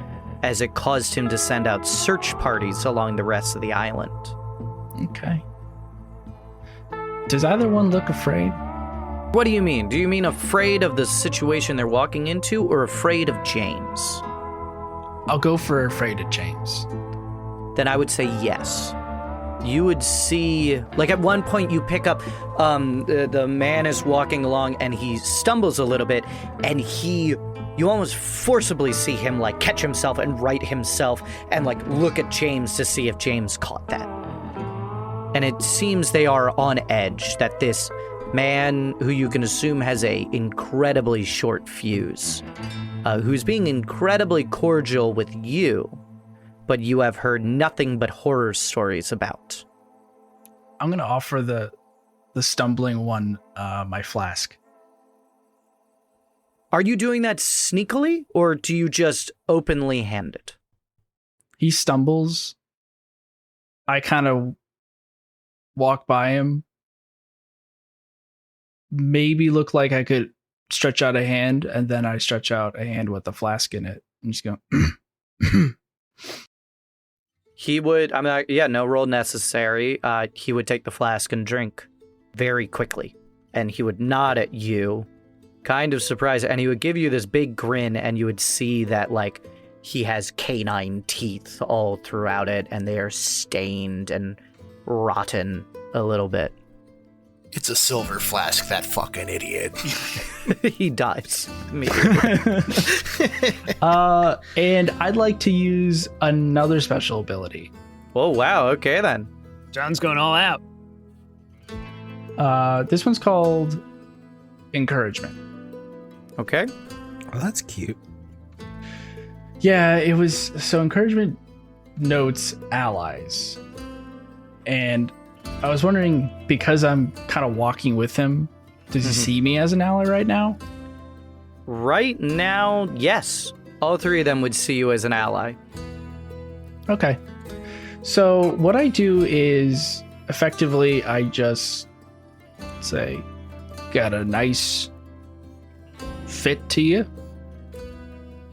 Speaker 4: as it caused him to send out search parties along the rest of the island.
Speaker 6: Okay. Does either one look afraid?
Speaker 4: What do you mean? Do you mean afraid of the situation they're walking into, or afraid of James?
Speaker 6: I'll go for afraid of James.
Speaker 4: Then I would say yes. You would see, like at one point you pick up, the man is walking along and he stumbles a little bit, and you almost forcibly see him like catch himself and right himself and like look at James to see if James caught that. And it seems they are on edge, that this man, who you can assume has a incredibly short fuse, who's being incredibly cordial with you, but you have heard nothing but horror stories about.
Speaker 6: I'm going to offer the stumbling one my flask.
Speaker 4: Are you doing that sneakily, or do you just openly hand it?
Speaker 6: He stumbles. I kind of walk by him. Maybe look like I could stretch out a hand, and then I stretch out a hand with the flask in it. I'm just going.
Speaker 4: He would, no roll necessary. He would take the flask and drink very quickly. And he would nod at you, kind of surprised. And he would give you this big grin, and you would see that, like, he has canine teeth all throughout it, and they are stained and rotten a little bit.
Speaker 7: It's a silver flask, that fucking idiot.
Speaker 4: He dies immediately.
Speaker 6: And I'd like to use another special ability.
Speaker 4: Oh, wow. Okay, then.
Speaker 1: John's going all out.
Speaker 6: This one's called Encouragement.
Speaker 4: Okay.
Speaker 8: Oh, that's cute.
Speaker 6: Yeah, it was. So Encouragement notes allies. And I was wondering, because I'm kind of walking with him, does he see me as an ally right now?
Speaker 4: Right now, yes. All 3 of them would see you as an ally.
Speaker 6: Okay. So what I do is, effectively, I just Say, got a nice fit to you?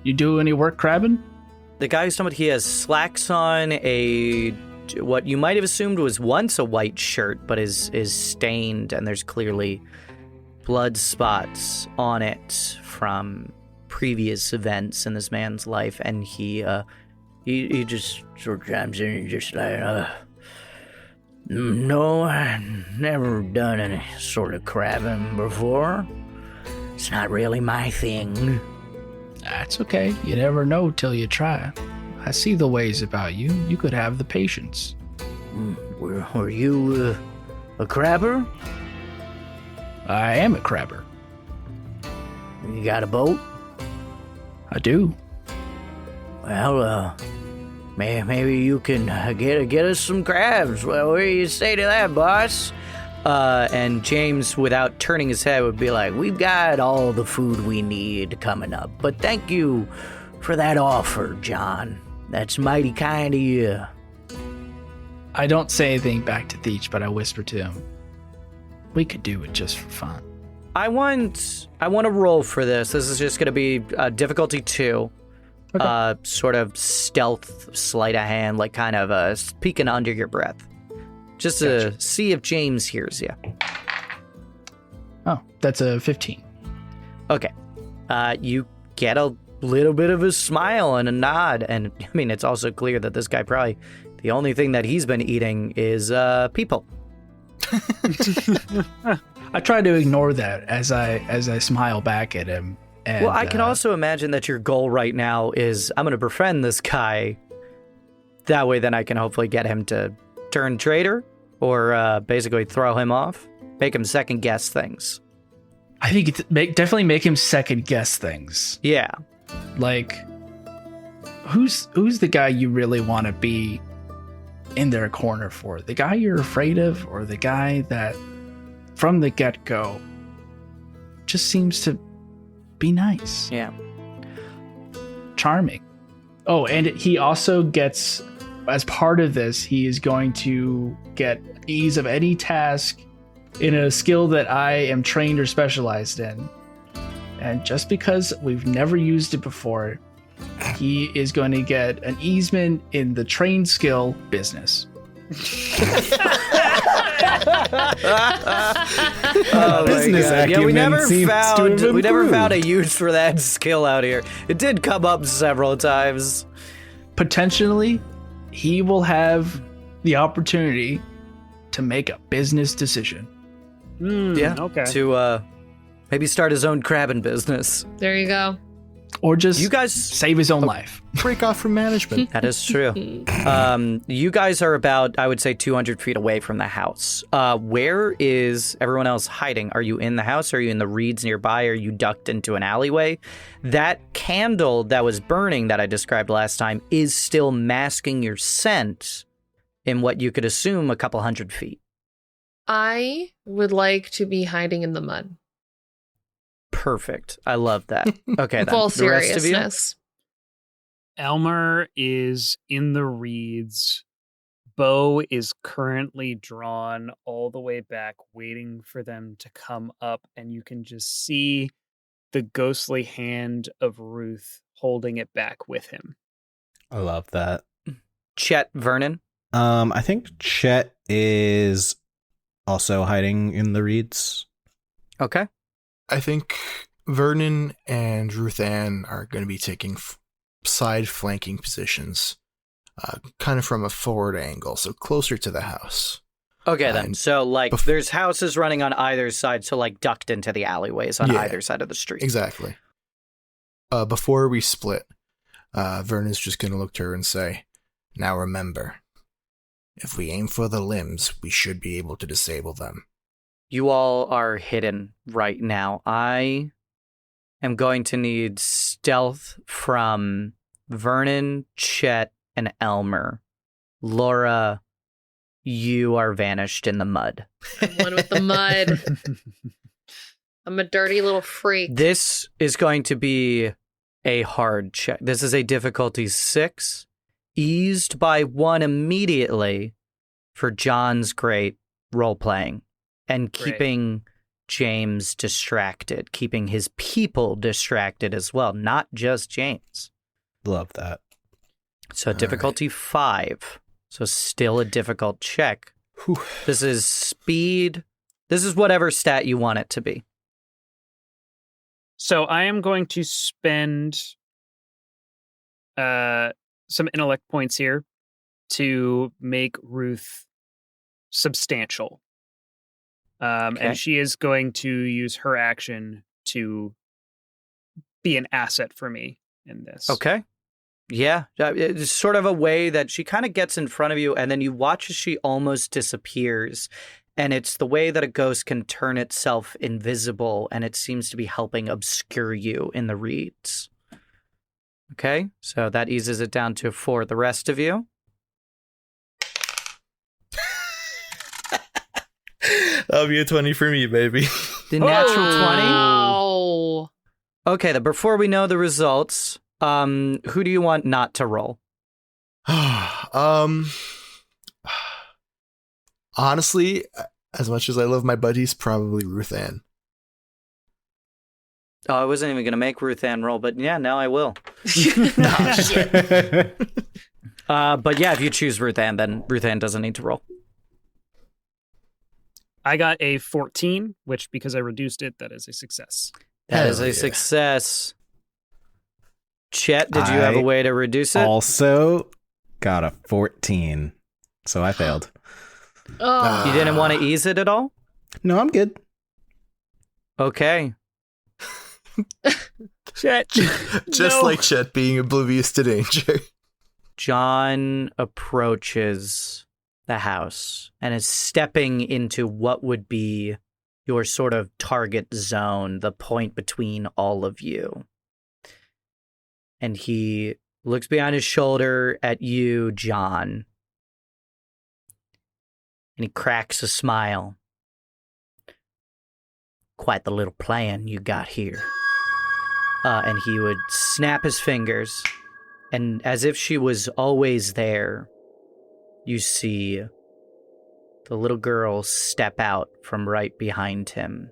Speaker 6: You do any work crabbing?
Speaker 4: The guy who's talking about, he has slacks on, what you might have assumed was once a white shirt, but is stained, and there's clearly blood spots on it from previous events in this man's life, and he just sort of chimes in and just like, no, I've never done any sort of crabbing before. It's not really my thing.
Speaker 6: That's okay. You never know till you try. I see the ways about you. You could have the patience.
Speaker 4: Were you a crabber?
Speaker 6: I am a crabber.
Speaker 4: You got a boat?
Speaker 6: I do.
Speaker 4: Well, maybe you can get us some crabs. Well, what do you say to that, boss? And James, without turning his head, would be like, we've got all the food we need coming up. But thank you for that offer, John. That's mighty kind of you.
Speaker 6: I don't say anything back to Theach, but I whisper to him, we could do it just for fun.
Speaker 4: I want to roll for this. This is just going to be difficulty 2.
Speaker 6: Okay.
Speaker 4: Sort of stealth, sleight of hand, like kind of peeking under your breath. Just to see if James hears you.
Speaker 6: Oh, that's a 15.
Speaker 4: Okay. You get a little bit of a smile and a nod. And, I mean, it's also clear that this guy probably, the only thing that he's been eating is people.
Speaker 6: I try to ignore that as I smile back at him. And,
Speaker 4: well, I can also imagine that your goal right now is, I'm going to befriend this guy. That way, then I can hopefully get him to turn traitor or basically throw him off, make him second guess things.
Speaker 6: I think definitely make him second guess things.
Speaker 4: Yeah.
Speaker 6: Like, who's the guy you really want to be in their corner for? The guy you're afraid of, or the guy that from the get-go just seems to be nice?
Speaker 4: Yeah.
Speaker 6: Charming. Oh, and he also gets, as part of this, he is going to get ease of any task in a skill that I am trained or specialized in. And just because we've never used it before, he is going to get an easement in the trained skill business.
Speaker 8: Business
Speaker 4: yeah, we never
Speaker 8: seems to have
Speaker 4: found a
Speaker 8: improved.
Speaker 4: use for that skill out here. It did come up several times.
Speaker 6: Potentially, he will have the opportunity to make a business decision.
Speaker 4: Yeah.
Speaker 1: Okay.
Speaker 4: To maybe start his own crabbing business.
Speaker 5: There you go.
Speaker 6: Or just
Speaker 4: You guys,
Speaker 6: save his own life.
Speaker 8: Break off from management.
Speaker 4: that is true. You guys are about, I would say, 200 feet away from the house. Where is everyone else hiding? Are you in the house? Are you in the reeds nearby? Are you ducked into an alleyway? That candle that was burning that I described last time is still masking your scent in what you could assume a couple hundred feet.
Speaker 5: I would like to be hiding in the mud.
Speaker 4: Perfect. I love that. Okay, then.
Speaker 5: Full
Speaker 4: The rest of you?
Speaker 5: seriousness.
Speaker 1: Elmer is in the reeds. Bo is currently drawn all the way back, waiting for them to come up, and you can just see the ghostly hand of Ruth holding it back with him.
Speaker 8: I love that.
Speaker 4: Chet, Vernon.
Speaker 8: I think Chet is also hiding in the reeds.
Speaker 4: Okay.
Speaker 7: I think Vernon and Ruth Ann are going to be taking side flanking positions, kind of from a forward angle, so closer to the house.
Speaker 4: Okay, then.
Speaker 7: And
Speaker 4: So, like, there's houses running on either side, so, like, ducked into the alleyways on either side of the street.
Speaker 7: Exactly. Before we split, Vernon's just going to look to her and say, "Now remember, if we aim for the limbs, we should be able to disable them."
Speaker 4: You all are hidden right now. I am going to need stealth from Vernon, Chet, and Elmer. Laura, you are vanished in the mud.
Speaker 5: I'm one with the mud. I'm a dirty little freak.
Speaker 4: This is going to be a hard check. This is a difficulty 6, eased by 1 immediately for John's great role-playing. and keeping James distracted, keeping his people distracted as well, not just James.
Speaker 8: Love that.
Speaker 4: So difficulty 5. So still a difficult check.
Speaker 8: Whew.
Speaker 4: This is speed. This is whatever stat you want it to be.
Speaker 1: So I am going to spend some intellect points here to make Ruth substantial. And she is going to use her action to be an asset for me in this.
Speaker 4: Okay. Yeah. It's sort of a way that she kind of gets in front of you, and then you watch as she almost disappears. And it's the way that a ghost can turn itself invisible, and it seems to be helping obscure you in the reeds. Okay, so that eases it down to 4. The rest of you?
Speaker 9: That'll be a 20 for me, baby.
Speaker 4: The natural 20?
Speaker 5: Oh.
Speaker 4: Okay, then before we know the results, who do you want not to roll?
Speaker 9: Honestly, as much as I love my buddies, probably Ruth Ann.
Speaker 4: Oh, I wasn't even going to make Ruth Ann roll, but yeah, now I will. But yeah, if you choose Ruth Ann, then Ruth Ann doesn't need to roll.
Speaker 1: I got a 14, which, because I reduced it, that is a success.
Speaker 4: That is a success. Chet, did you have a way to reduce it?
Speaker 8: Also got a 14, so I failed.
Speaker 5: Oh.
Speaker 4: You didn't want to ease it at all?
Speaker 8: No, I'm good.
Speaker 4: Okay.
Speaker 1: Chet.
Speaker 9: Just like Chet being oblivious to danger.
Speaker 4: John approaches the house and is stepping into what would be your sort of target zone, the point between all of you. And he looks behind his shoulder at you, John. And he cracks a smile. Quite the little plan you got here. And he would snap his fingers, and as if she was always there, you see the little girl step out from right behind him.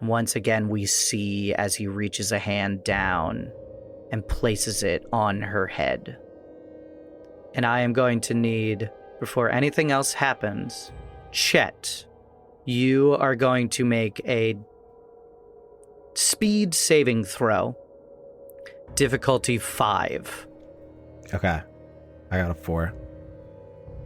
Speaker 4: Once again, we see as he reaches a hand down and places it on her head. And I am going to need, before anything else happens, Chet, you are going to make a speed saving throw. Difficulty 5.
Speaker 8: Okay. I got a 4.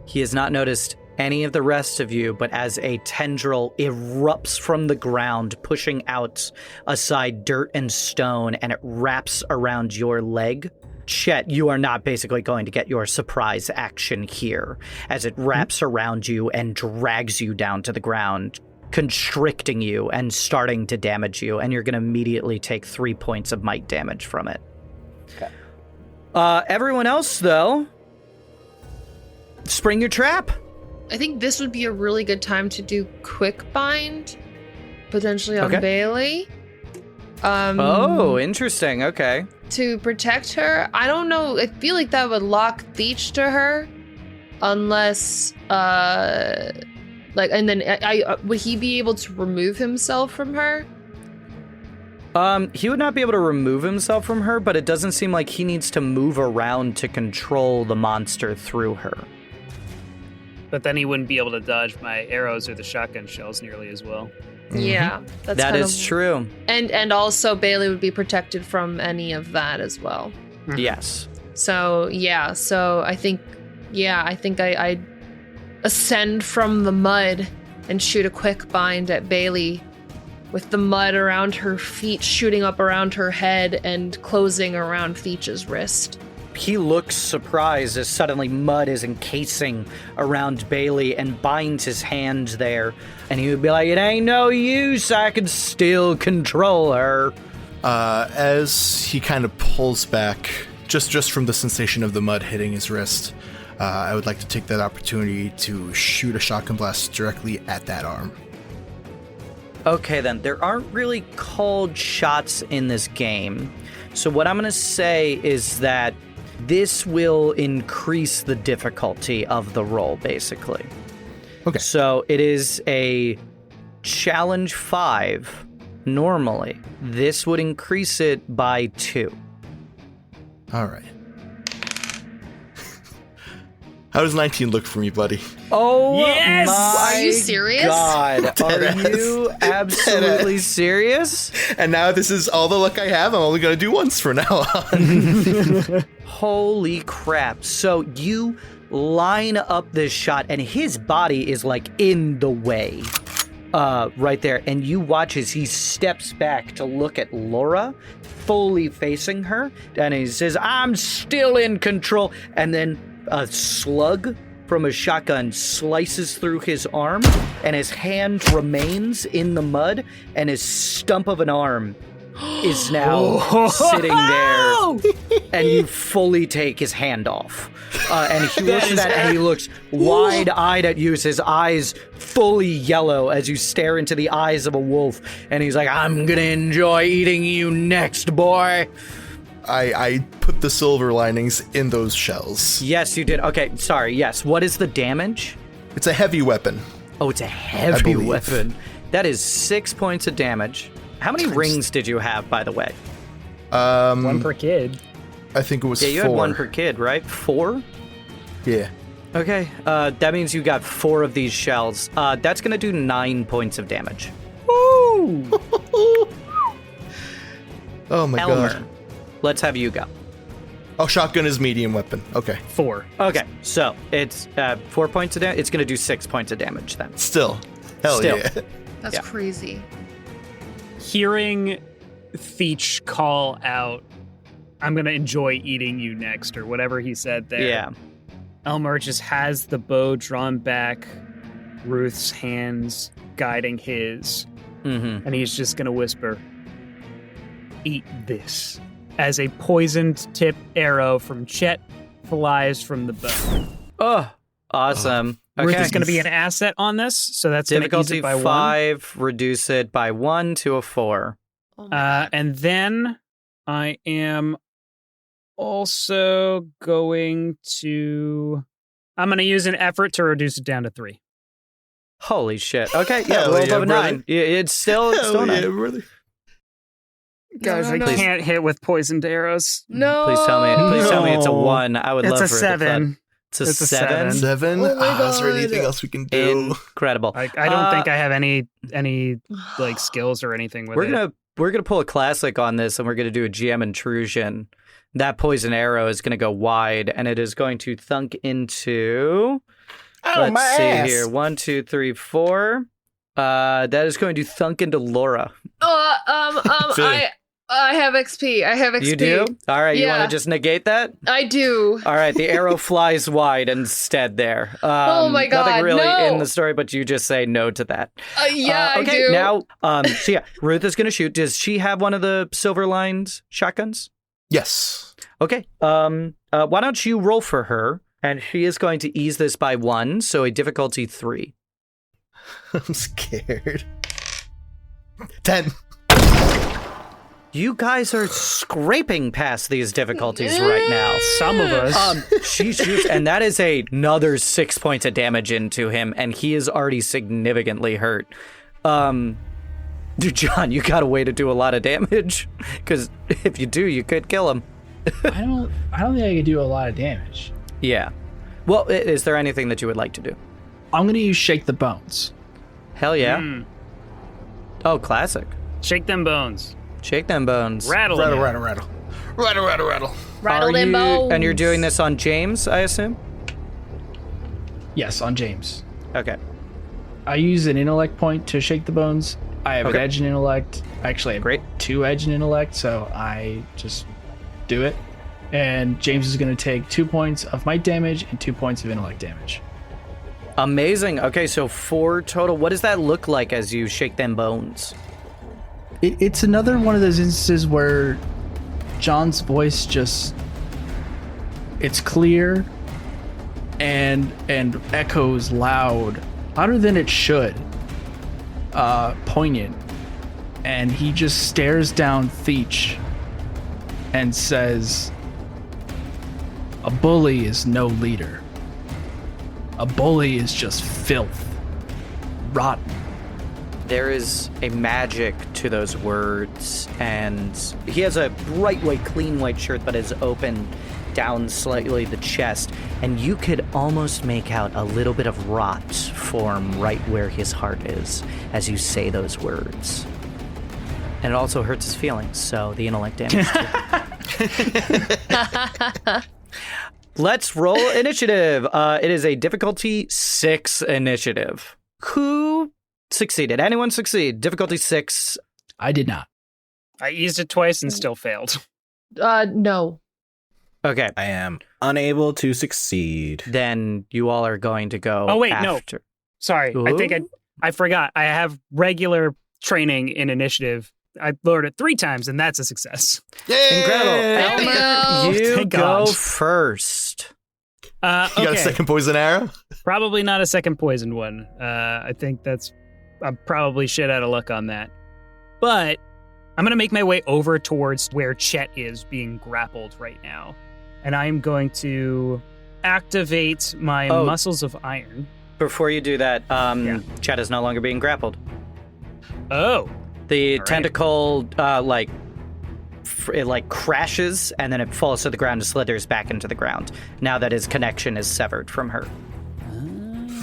Speaker 4: He has not noticed any of the rest of you, but as a tendril erupts from the ground, pushing out aside dirt and stone, and it wraps around your leg, Chet, you are not basically going to get your surprise action here, as it wraps around you and drags you down to the ground, constricting you and starting to damage you, and you're going to immediately take 3 points of might damage from it.
Speaker 8: Okay.
Speaker 4: Everyone else, though, spring your trap.
Speaker 5: I think this would be a really good time to do quick bind, potentially on
Speaker 4: Okay.
Speaker 5: Bailey.
Speaker 4: Oh, interesting. Okay.
Speaker 5: To protect her. I don't know. I feel like that would lock Theach to her, unless, and then would he be able to remove himself from her?
Speaker 4: He would not be able to remove himself from her, but it doesn't seem like he needs to move around to control the monster through her.
Speaker 1: But then he wouldn't be able to dodge my arrows or the shotgun shells nearly as well.
Speaker 5: Yeah, that's
Speaker 4: That
Speaker 5: kind
Speaker 4: is
Speaker 5: of,
Speaker 4: true.
Speaker 5: and also Bailey would be protected from any of that as well.
Speaker 4: Yes.
Speaker 5: So yeah, I think I ascend from the mud and shoot a quick bind at Bailey, with the mud around her feet shooting up around her head and closing around Theach's wrist.
Speaker 4: He looks surprised as suddenly mud is encasing around Bailey and binds his hands there. And he would be like, it ain't no use, I can still control her.
Speaker 9: As he kind of pulls back, just from the sensation of the mud hitting his wrist, I would like to take that opportunity to shoot a shotgun blast directly at that arm.
Speaker 4: Okay, then. There aren't really called shots in this game. So what I'm going to say is that this will increase the difficulty of the roll, basically.
Speaker 9: Okay.
Speaker 4: So it is a challenge 5 normally. This would increase it by 2.
Speaker 9: All right. How does 19 look for me, buddy?
Speaker 4: Oh,
Speaker 1: Yes!
Speaker 4: my
Speaker 5: Are you serious?
Speaker 4: God. Are
Speaker 9: Deadass.
Speaker 4: you absolutely serious?
Speaker 9: And now this is all the luck I have. I'm only going to do once from now on.
Speaker 4: Holy crap. So you line up this shot, and his body is like in the way right there. And you watch as he steps back to look at Laura, fully facing her. And he says, I'm still in control. And then a slug from a shotgun slices through his arm, and his hand remains in the mud, and his stump of an arm is now sitting there, and you fully take his hand off. And he looks at that, and he looks wide-eyed at you, his eyes fully yellow as you stare into the eyes of a wolf, and he's like, I'm gonna enjoy eating you next, boy.
Speaker 9: I put the silver linings in those shells.
Speaker 4: Yes, you did. Okay, sorry. Yes. What is the damage?
Speaker 9: It's a heavy weapon.
Speaker 4: Oh, it's a heavy weapon. That is 6 points of damage. How many rings did you have, by the way?
Speaker 1: 1 per kid.
Speaker 9: I think it was 4.
Speaker 4: Yeah, you had 1 per kid, right? 4?
Speaker 9: Yeah.
Speaker 4: Okay, that means you got 4 of these shells. That's going to do 9 points of damage.
Speaker 1: Woo!
Speaker 9: Oh my
Speaker 4: Elmer,
Speaker 9: god.
Speaker 4: let's have you go.
Speaker 9: Oh, shotgun is medium weapon. Okay.
Speaker 1: 4.
Speaker 4: Okay, so it's 4 points of damage. It's going to do 6 points of damage then.
Speaker 9: Still. Hell
Speaker 4: Still.
Speaker 9: yeah.
Speaker 5: That's
Speaker 4: Yeah.
Speaker 5: crazy.
Speaker 1: Hearing Theach call out, I'm going to enjoy eating you next, or whatever he said there.
Speaker 4: Yeah.
Speaker 1: Elmer just has the bow drawn back, Ruth's hands guiding his,
Speaker 4: Mm-hmm.
Speaker 1: and he's just going to whisper, eat this, as a poisoned tip arrow from Chet flies from the bow.
Speaker 4: Oh, awesome.
Speaker 1: Ruth
Speaker 4: Okay.
Speaker 1: is going to be an asset on this, so that's going to ease
Speaker 4: Difficulty
Speaker 1: it by
Speaker 4: 5, reduce it by 1 to a 4.
Speaker 5: Oh
Speaker 1: 1.
Speaker 5: my God.
Speaker 1: And then I am also going to... I'm going to use an effort to reduce it down to 3.
Speaker 4: Holy shit. Okay, yeah,
Speaker 9: Hell
Speaker 4: roll
Speaker 9: yeah,
Speaker 4: above a
Speaker 9: brother.
Speaker 4: 9. It's still
Speaker 9: Hell
Speaker 4: 9.
Speaker 9: yeah, brother.
Speaker 1: Guys,
Speaker 5: no,
Speaker 1: I
Speaker 5: no.
Speaker 1: can't hit with poisoned arrows.
Speaker 5: No.
Speaker 4: Please tell me it's a
Speaker 9: No.
Speaker 4: 1. I would
Speaker 1: It's
Speaker 4: love
Speaker 1: a
Speaker 4: for it.
Speaker 1: 7.
Speaker 4: It's a
Speaker 1: It's a
Speaker 4: 7.
Speaker 9: 7?
Speaker 5: Oh my
Speaker 9: Is there
Speaker 5: God.
Speaker 9: anything else we can do?
Speaker 4: Incredible.
Speaker 1: I don't think I have any like skills or anything with
Speaker 4: We're
Speaker 1: it.
Speaker 4: gonna pull a classic on this, and we're gonna do a GM intrusion. That poison arrow is gonna go wide, and it is going to thunk into.
Speaker 8: Oh, my
Speaker 4: let's see
Speaker 8: ass.
Speaker 4: here. 1, 2, 3, 4. That is going to thunk into Laura.
Speaker 5: I have XP. I have XP.
Speaker 4: You do? All right. You
Speaker 5: Yeah.
Speaker 4: want to just negate that?
Speaker 5: I do.
Speaker 4: All right. The arrow flies wide instead. There.
Speaker 5: Oh my God,
Speaker 4: Nothing really
Speaker 5: no.
Speaker 4: in the story, but you just say no to that.
Speaker 5: Yeah,
Speaker 4: okay,
Speaker 5: I do.
Speaker 4: now, so yeah, Ruth is going to shoot. Does she have one of the silver-lined shotguns?
Speaker 9: Yes.
Speaker 4: Okay. Why don't you roll for her? And she is going to ease this by 1, so a difficulty 3.
Speaker 9: I'm scared. 10.
Speaker 4: You guys are scraping past these difficulties right now.
Speaker 1: Some of us.
Speaker 4: She shoots, and that is another 6 points of damage into him, and he is already significantly hurt. Dude, John, you got a way to do a lot of damage, because if you do, you could kill him.
Speaker 6: I don't think I could do a lot of damage.
Speaker 4: Yeah. Well, is there anything that you would like to do?
Speaker 6: I'm gonna use Shake the Bones.
Speaker 4: Hell yeah.
Speaker 1: Mm.
Speaker 4: Oh, classic.
Speaker 1: Shake them bones.
Speaker 4: Shake them bones.
Speaker 1: Rattle
Speaker 9: Rattle,
Speaker 1: them.
Speaker 9: rattle, rattle. Rattle, rattle, rattle.
Speaker 5: Rattle
Speaker 4: Are
Speaker 5: them
Speaker 4: you-
Speaker 5: bones.
Speaker 4: And you're doing this on James, I assume?
Speaker 6: Yes, on James.
Speaker 4: Okay.
Speaker 6: I use an intellect point to shake the bones. I have an
Speaker 4: Okay.
Speaker 6: edge in intellect. Actually, I have
Speaker 4: Great.
Speaker 6: 2 edge in intellect, so I just do it. And James is going to take 2 points of might damage and 2 points of intellect damage.
Speaker 4: Amazing. Okay, so 4 total. What does that look like as you shake them bones?
Speaker 6: It's another one of those instances where John's voice just, it's clear and echoes louder than it should, poignant, and he just stares down Theach and says, a bully is no leader. A bully is just filth, rotten,
Speaker 4: there is a magic to those words, and he has a bright white, clean white shirt that is open down slightly the chest, and you could almost make out a little bit of rot form right where his heart is as you say those words. And it also hurts his feelings, so the intellect damage too. Let's roll initiative. It is a difficulty 6 initiative. Who succeeded? Anyone succeed? Difficulty 6.
Speaker 6: I did not.
Speaker 1: I used it twice and still failed.
Speaker 5: No.
Speaker 4: Okay.
Speaker 8: I am unable to succeed.
Speaker 4: Then you all are going to go
Speaker 1: Oh, wait,
Speaker 4: after.
Speaker 1: no. Sorry, I think I forgot. I have regular training in initiative. I lowered it 3 times, and that's a success.
Speaker 9: Yay!
Speaker 4: Incredible.
Speaker 5: There we
Speaker 4: Elmer,
Speaker 5: go.
Speaker 4: you
Speaker 1: Thank
Speaker 4: go
Speaker 1: God.
Speaker 4: first.
Speaker 9: You got a
Speaker 1: Okay.
Speaker 9: second poison arrow?
Speaker 1: Probably not a second poisoned one. I think I'm probably shit out of luck on that. But I'm going to make my way over towards where Chet is being grappled right now. And I'm going to activate my muscles of iron.
Speaker 4: Before you do that, Chet is no longer being grappled.
Speaker 1: Oh.
Speaker 4: The
Speaker 1: All right.
Speaker 4: tentacle, it crashes, and then it falls to the ground and slithers back into the ground, now that his connection is severed from her.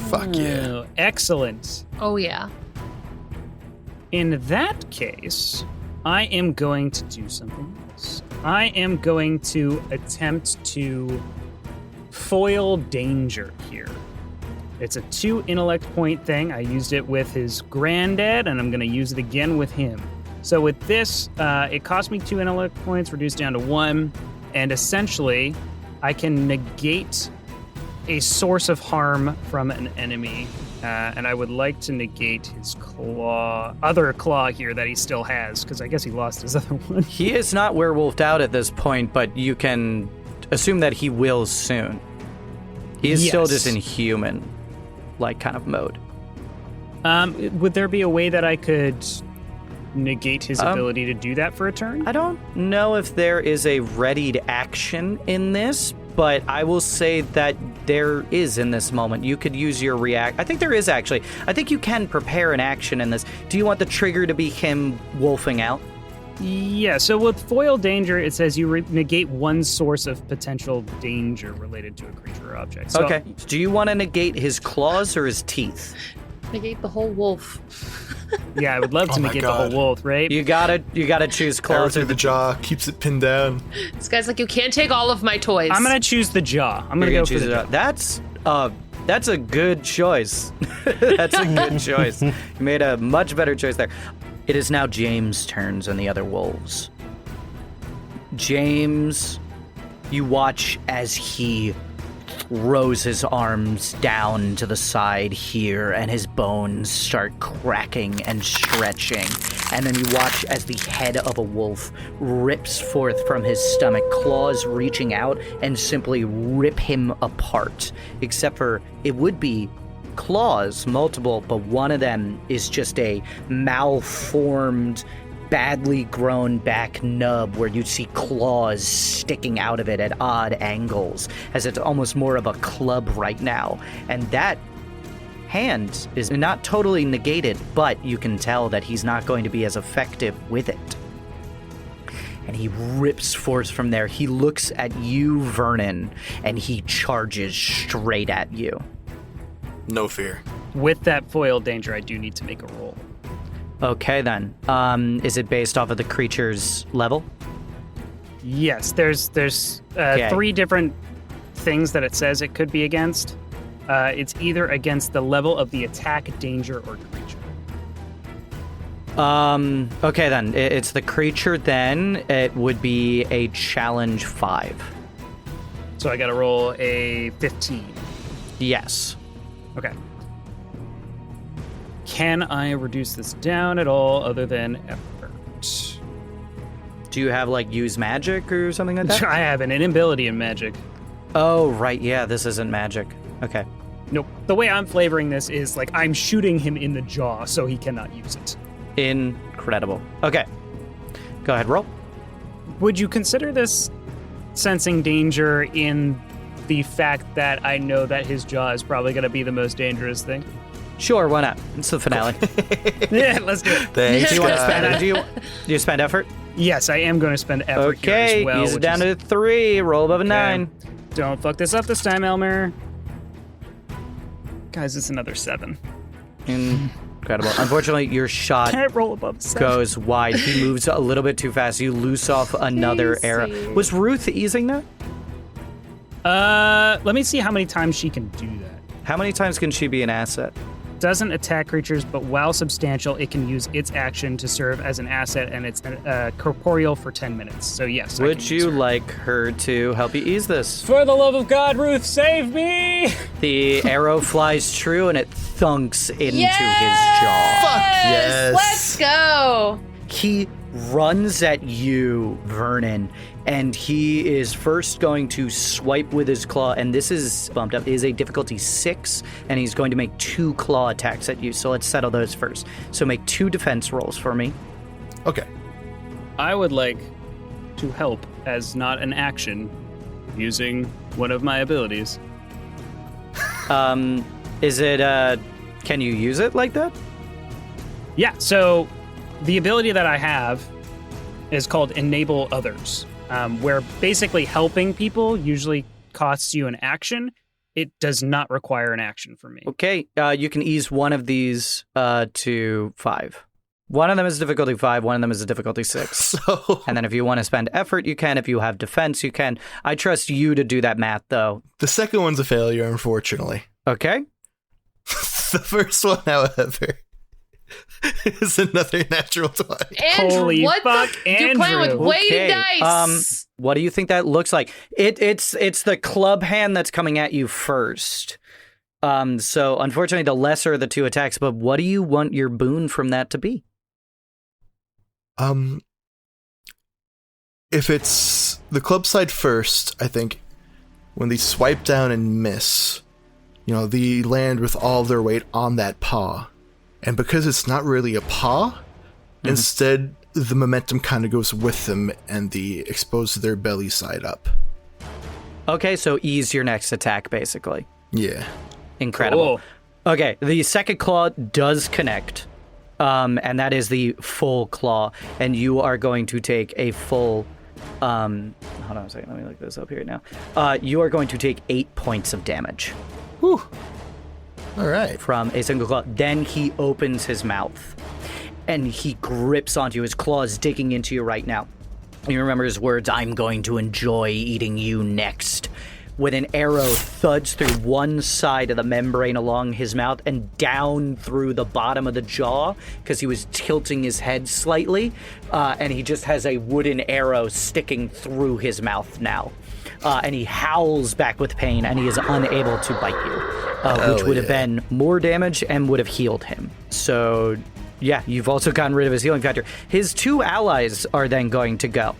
Speaker 9: Fuck yeah.
Speaker 1: Oh, excellent.
Speaker 5: Oh, yeah.
Speaker 1: In that case, I am going to do something else. I am going to attempt to foil danger here. It's a 2 intellect point thing. I used it with his granddad, and I'm going to use it again with him. So with this, it cost me 2 intellect points, reduced down to 1, and essentially, I can negate a source of harm from an enemy, and I would like to negate his other claw here that he still has, because I guess he lost his other one.
Speaker 4: He is not werewolfed out at this point, but you can assume that he will soon. He is still just in human, kind of mode.
Speaker 1: Would there be a way that I could negate his ability to do that for a turn?
Speaker 4: I don't know if there is a readied action in this, but I will say that there is in this moment. You could use your react. I think there is actually. I think you can prepare an action in this. Do you want the trigger to be him wolfing out?
Speaker 1: Yeah, so with foil danger, it says you negate one source of potential danger related to a creature or object. So,
Speaker 4: Okay. Do you want to negate his claws or his teeth?
Speaker 5: Negate the whole wolf.
Speaker 1: Yeah, I would love to
Speaker 9: Oh my
Speaker 1: negate
Speaker 9: God.
Speaker 1: the whole wolf, right?
Speaker 4: You gotta choose
Speaker 9: Arrow
Speaker 4: claws
Speaker 9: through
Speaker 4: or
Speaker 9: the jaw, keeps it pinned down.
Speaker 5: This guy's like, you can't take all of my toys.
Speaker 1: I'm going to choose the jaw. I'm going to
Speaker 4: You're
Speaker 1: go for
Speaker 4: choose
Speaker 1: the jaw.
Speaker 4: That's a good choice. That's a good choice. You made a much better choice there. It is now James' turns and the other wolves. James, you watch as he throws his arms down to the side here, and his bones start cracking and stretching. And then you watch as the head of a wolf rips forth from his stomach, claws reaching out and simply rip him apart. Except for it would be claws, multiple, but one of them is just a malformed, badly grown back nub where you see claws sticking out of it at odd angles, as it's almost more of a club right now. And that hand is not totally negated, but you can tell that he's not going to be as effective with it. And he rips forth from there. He looks at you, Vernon, and he charges straight at you.
Speaker 9: No fear.
Speaker 1: With that foil danger, I do need to make a roll.
Speaker 4: Okay, then. Is it based off of the creature's level?
Speaker 1: Yes, there's
Speaker 4: Okay.
Speaker 1: 3 different things that it says it could be against. It's either against the level of the attack, danger, or creature.
Speaker 4: Okay, then. It's the creature, then. It would be a challenge 5.
Speaker 1: So I got to roll a 15.
Speaker 4: Yes.
Speaker 1: Okay. Can I reduce this down at all other than effort?
Speaker 4: Do you have, use magic or something like that?
Speaker 1: I have an inability in magic.
Speaker 4: Oh, right. Yeah, this isn't magic. Okay.
Speaker 1: Nope. The way I'm flavoring this is I'm shooting him in the jaw so he cannot use it.
Speaker 4: Incredible. Okay. Go ahead, roll.
Speaker 1: Would you consider this sensing danger in the fact that I know that his jaw is probably going to be the most dangerous thing?
Speaker 4: Sure, why not? It's the finale.
Speaker 1: Yeah, let's do it.
Speaker 9: Thanks,
Speaker 4: Do you want to
Speaker 9: guys.
Speaker 4: spend? Do you spend effort?
Speaker 1: Yes, I am going to spend effort here
Speaker 4: Okay,
Speaker 1: as well.
Speaker 4: ease it
Speaker 1: which
Speaker 4: down
Speaker 1: is-
Speaker 4: to 3. Roll above a 9.
Speaker 1: Don't fuck this up this time, Elmer. Guys, it's another 7.
Speaker 4: Incredible. Unfortunately, your shot
Speaker 1: Can't roll above 7.
Speaker 4: goes wide. He moves a little bit too fast. You loose off another arrow. Was Ruth easing that?
Speaker 1: Let me see how many times she can do that.
Speaker 4: How many times can she be an asset?
Speaker 1: Doesn't attack creatures, but while substantial, it can use its action to serve as an asset, and it's corporeal for 10 minutes. So yes. I
Speaker 4: Would
Speaker 1: can
Speaker 4: you
Speaker 1: use her.
Speaker 4: like her to help you ease this?
Speaker 1: For the love of God, Ruth, save me!
Speaker 4: The arrow flies true and it thunks into his jaw.
Speaker 9: Fuck yes.
Speaker 5: Let's go.
Speaker 4: He runs at you, Vernon, and he is first going to swipe with his claw, and this is bumped up. It is a difficulty 6, and he's going to make 2 claw attacks at you. So let's settle those first. So make 2 defense rolls for me.
Speaker 9: Okay.
Speaker 1: I would like to help as not an action using one of my abilities.
Speaker 4: Is it, can you use it like that?
Speaker 1: Yeah, so the ability that I have is called Enable Others, where basically helping people usually costs you an action. It does not require an action for me.
Speaker 4: Okay, you can ease one of these to 5. One of them is difficulty 5, one of them is a difficulty 6.
Speaker 9: So
Speaker 4: And then if you want to spend effort, you can. If you have defense, you can. I trust you to do that math, though.
Speaker 9: the second one's a failure, unfortunately.
Speaker 4: Okay?
Speaker 9: The first one, however, is another natural 20.
Speaker 5: Andrew,
Speaker 1: Holy
Speaker 5: what
Speaker 1: fuck,
Speaker 5: You're playing with
Speaker 1: Andrew.
Speaker 5: weighted
Speaker 4: Okay,
Speaker 5: dice.
Speaker 4: What do you think that looks like? It's the club hand that's coming at you first. So unfortunately, the lesser of the 2 attacks, but what do you want your boon from that to be?
Speaker 9: If it's the club side first, I think when they swipe down and miss, they land with all their weight on that paw. And because it's not really a paw, instead the momentum kind of goes with them and they expose their belly side up.
Speaker 4: Okay, so ease your next attack, basically.
Speaker 9: Yeah.
Speaker 4: Incredible.
Speaker 1: Cool.
Speaker 4: Okay, the second claw does connect, and that is the full claw, and you are going to take a full. Hold on a second. Let me look this up here now. You are going to take 8 points of damage
Speaker 9: Whew. All right.
Speaker 4: from a single claw. Then he opens his mouth, and he grips onto you. His claw is digging into you right now. You remember his words, "I'm going to enjoy eating you next." When an arrow thuds through one side of the membrane along his mouth and down through the bottom of the jaw, because he was tilting his head slightly, and he just has a wooden arrow sticking through his mouth now. And he howls back with pain, and he is unable to bite you, which would have been more damage and would have healed him. So, yeah, you've also gotten rid of his healing factor. His 2 allies are then going to go.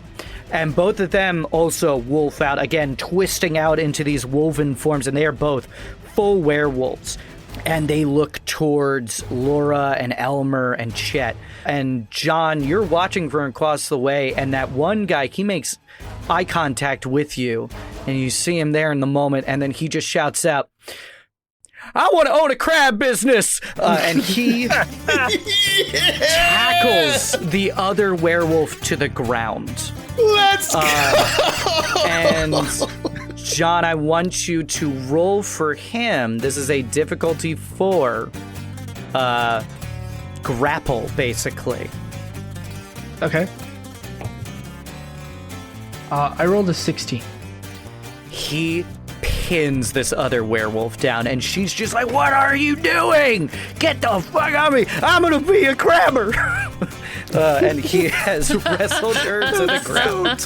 Speaker 4: And both of them also wolf out, again, twisting out into these woven forms, and they are both full werewolves. And they look towards Laura and Elmer and Chet. And John, you're watching from across the way, and that one guy, he makes eye contact with you, and you see him there in the moment, and then he just shouts out, "I want to own a crab business!" And he tackles the other werewolf to the ground.
Speaker 9: Let's go!
Speaker 4: And John, I want you to roll for him. This is a difficulty 4. Grapple, basically.
Speaker 6: Okay. I rolled a 16.
Speaker 4: He pins this other werewolf down, and she's just like, "What are you doing? Get the fuck out of me! I'm gonna be a crabber!" And he has wrestled her to the ground.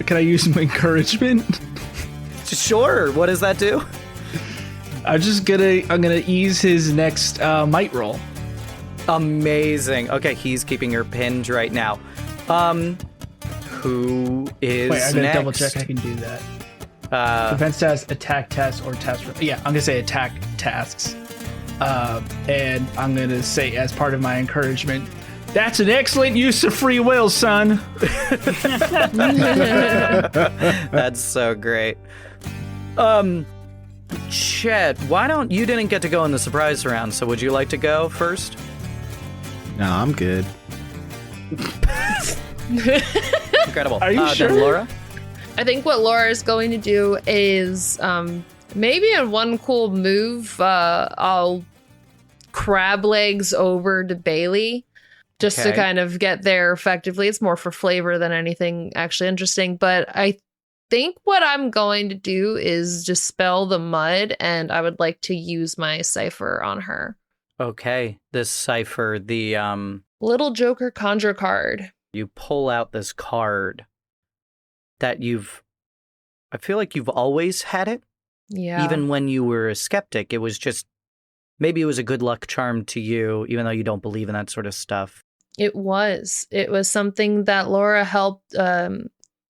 Speaker 6: Can I use some encouragement?
Speaker 4: Sure. What does that do?
Speaker 6: I'm gonna ease his next might roll.
Speaker 4: Amazing. Okay, he's keeping her pinned right now. Who is
Speaker 6: Wait, I'm gonna
Speaker 4: next?
Speaker 6: double check I can do that. Defense test, attack test, or task. Yeah, I'm gonna say attack tasks. And I'm gonna say as part of my encouragement, that's an excellent use of free will, son.
Speaker 4: That's so great. Chet, why don't you didn't get to go in the surprise round, so would you like to go first?
Speaker 8: No, I'm good.
Speaker 4: Incredible.
Speaker 6: Are you sure?
Speaker 4: Then Laura?
Speaker 5: I think what Laura is going to do is maybe in one cool move, I'll crab legs over to Bailey just to
Speaker 4: Okay.
Speaker 5: kind of get there effectively. It's more for flavor than anything actually interesting. But I think what I'm going to do is dispel the mud, and I would like to use my cipher on her.
Speaker 4: Okay, this cipher, the
Speaker 5: Little Joker conjure card.
Speaker 4: you pull out this card that I feel like you've always had it.
Speaker 5: Yeah.
Speaker 4: Even when you were a skeptic, it was just, maybe it was a good luck charm to you, even though you don't believe in that sort of stuff.
Speaker 5: It was something that Laura helped.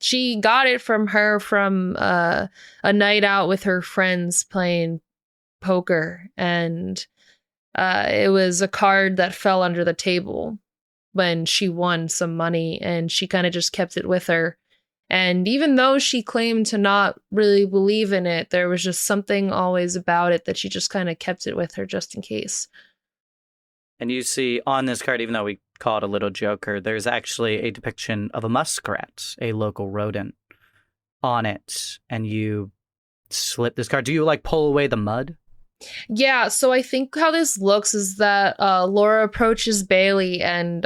Speaker 5: She got it from her from a night out with her friends playing poker. And it was a card that fell under the table when she won some money, and she kind of just kept it with her. And even though she claimed to not really believe in it, there was just something always about it that she just kind of kept it with her just in case.
Speaker 4: And you see on this card, even though we call it a little joker, there's actually a depiction of a muskrat, a local rodent, on it. And you slip this card. Do you like pull away the mud?
Speaker 5: Yeah, so I think how this looks is that Laura approaches Bailey and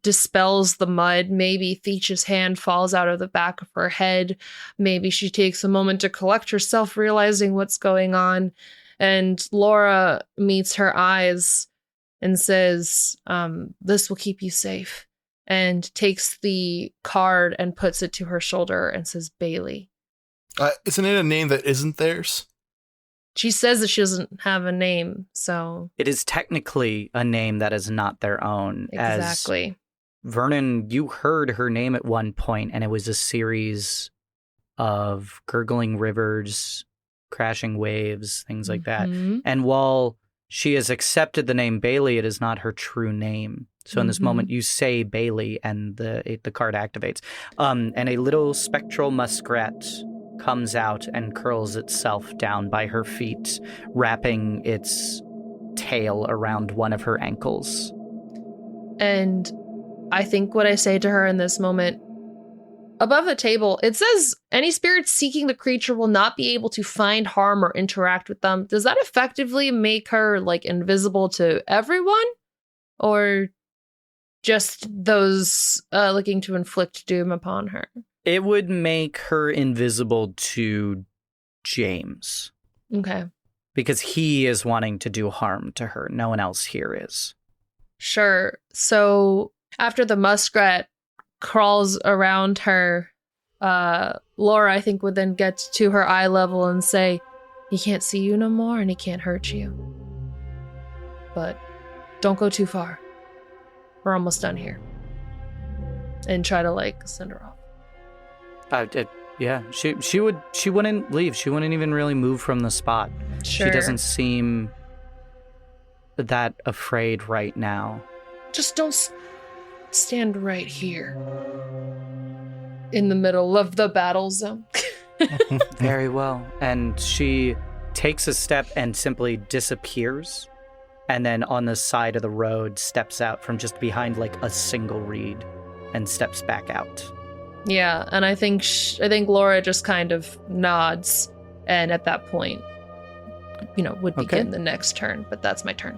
Speaker 5: dispels the mud. Maybe Theach's hand falls out of the back of her head. Maybe she takes a moment to collect herself, realizing what's going on. And Laura meets her eyes and says, this will keep you safe. And takes the card and puts it to her shoulder and says, Bailey.
Speaker 9: Isn't it a name that isn't theirs?
Speaker 5: She says that she doesn't have a name, so...
Speaker 4: It is technically a name that is not their own.
Speaker 5: Exactly.
Speaker 4: As Vernon, you heard her name at one point, and it was a series of gurgling rivers, crashing waves, things like that.
Speaker 5: Mhm.
Speaker 4: And while she has accepted the name Bailey, it is not her true name. So in this moment, you say Bailey, and the card activates. And a little spectral muskrat comes out and curls itself down by her feet, wrapping its tail around one of her ankles.
Speaker 5: And I think what I say to her in this moment, above the table, it says any spirit seeking the creature will not be able to find, harm, or interact with them. Does that effectively make her like invisible to everyone? Or just those looking to inflict doom upon her?
Speaker 4: It would make her invisible to James.
Speaker 5: Okay.
Speaker 4: Because he is wanting to do harm to her. No one else here is.
Speaker 5: Sure. So after the muskrat crawls around her, Laura, I think, would then get to her eye level and say, he can't see you no more and he can't hurt you. But don't go too far. We're almost done here. And try to like send her off.
Speaker 4: Yeah, she wouldn't leave. She wouldn't even really move from the spot.
Speaker 5: Sure.
Speaker 4: She doesn't seem that afraid right now.
Speaker 5: Just don't stand right here. In the middle of the battle zone.
Speaker 4: Very well. And she takes a step and simply disappears. And then on the side of the road steps out from just behind like a single reed and steps back out.
Speaker 5: Yeah, and I think Laura just kind of nods, and at that point, would begin the next turn. But that's my turn.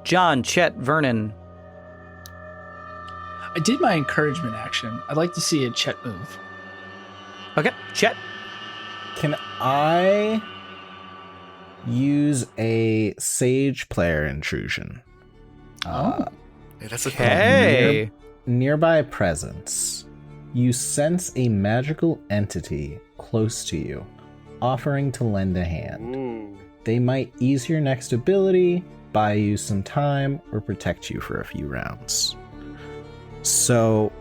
Speaker 4: John, Chet, Vernon.
Speaker 6: I did my encouragement action. I'd like to see a Chet move.
Speaker 4: Okay, Chet.
Speaker 8: Can I use a Sage player intrusion?
Speaker 9: Hey, that's a
Speaker 4: Hey.
Speaker 8: Nearby presence. You sense a magical entity close to you, offering to lend a hand. They might ease your next ability, buy you some time, or protect you for a few rounds. So,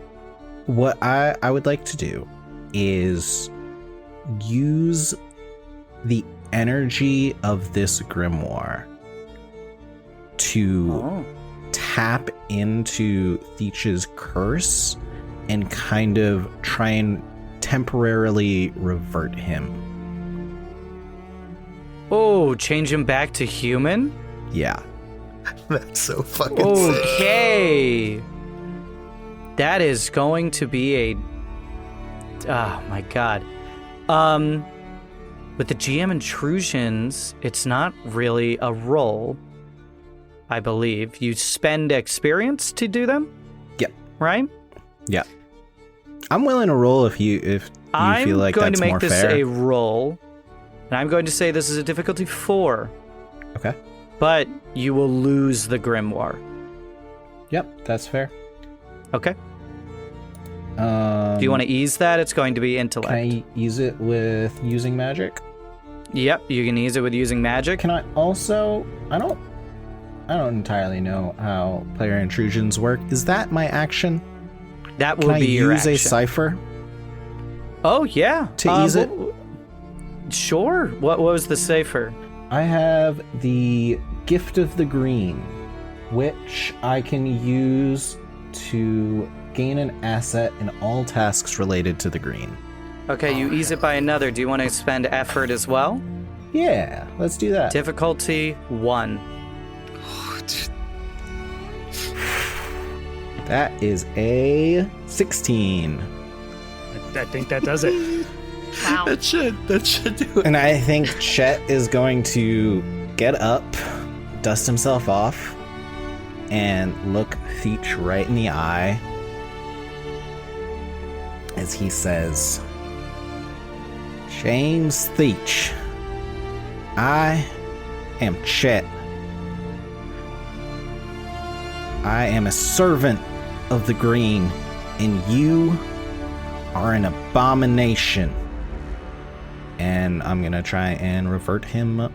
Speaker 8: what I would like to do is use the energy of this grimoire to tap into Theach's curse and kind of try and temporarily revert him.
Speaker 4: Oh, change him back to human?
Speaker 8: Yeah.
Speaker 9: That's so fucking sick.
Speaker 4: Okay. That is going to be a... Oh, my God. With the GM intrusions, it's not really a roll, I believe. You spend experience to do them?
Speaker 8: Yep.
Speaker 4: Right?
Speaker 8: Yeah. I'm willing to roll if you feel like that's more fair.
Speaker 4: I'm going to make this a roll, and I'm going to say this is a difficulty 4.
Speaker 8: Okay.
Speaker 4: But you will lose the grimoire.
Speaker 8: Yep, that's fair.
Speaker 4: Okay. Do you want to ease that? It's going to be intellect.
Speaker 8: Can I ease it with using magic?
Speaker 4: Yep, you can ease it with using magic.
Speaker 8: Can I also... I don't entirely know how player intrusions work. Is that my action?
Speaker 4: That will be your action.
Speaker 8: Can I use a cipher?
Speaker 4: Oh, yeah.
Speaker 8: To ease it?
Speaker 4: Sure. What was the cipher?
Speaker 8: I have the Gift of the Green, which I can use to gain an asset in all tasks related to the green.
Speaker 4: Okay, you ease it by another. Do you want to spend effort as well?
Speaker 8: Yeah, let's do that.
Speaker 4: Difficulty 1.
Speaker 8: That is a 16.
Speaker 1: I think that does it.
Speaker 5: Wow.
Speaker 9: That should do it.
Speaker 8: And I think Chet is going to get up, dust himself off, and look Theach right in the eye as he says, James Theach, I am Chet. I am a servant of the green, and you are an abomination. And I'm going to try and revert him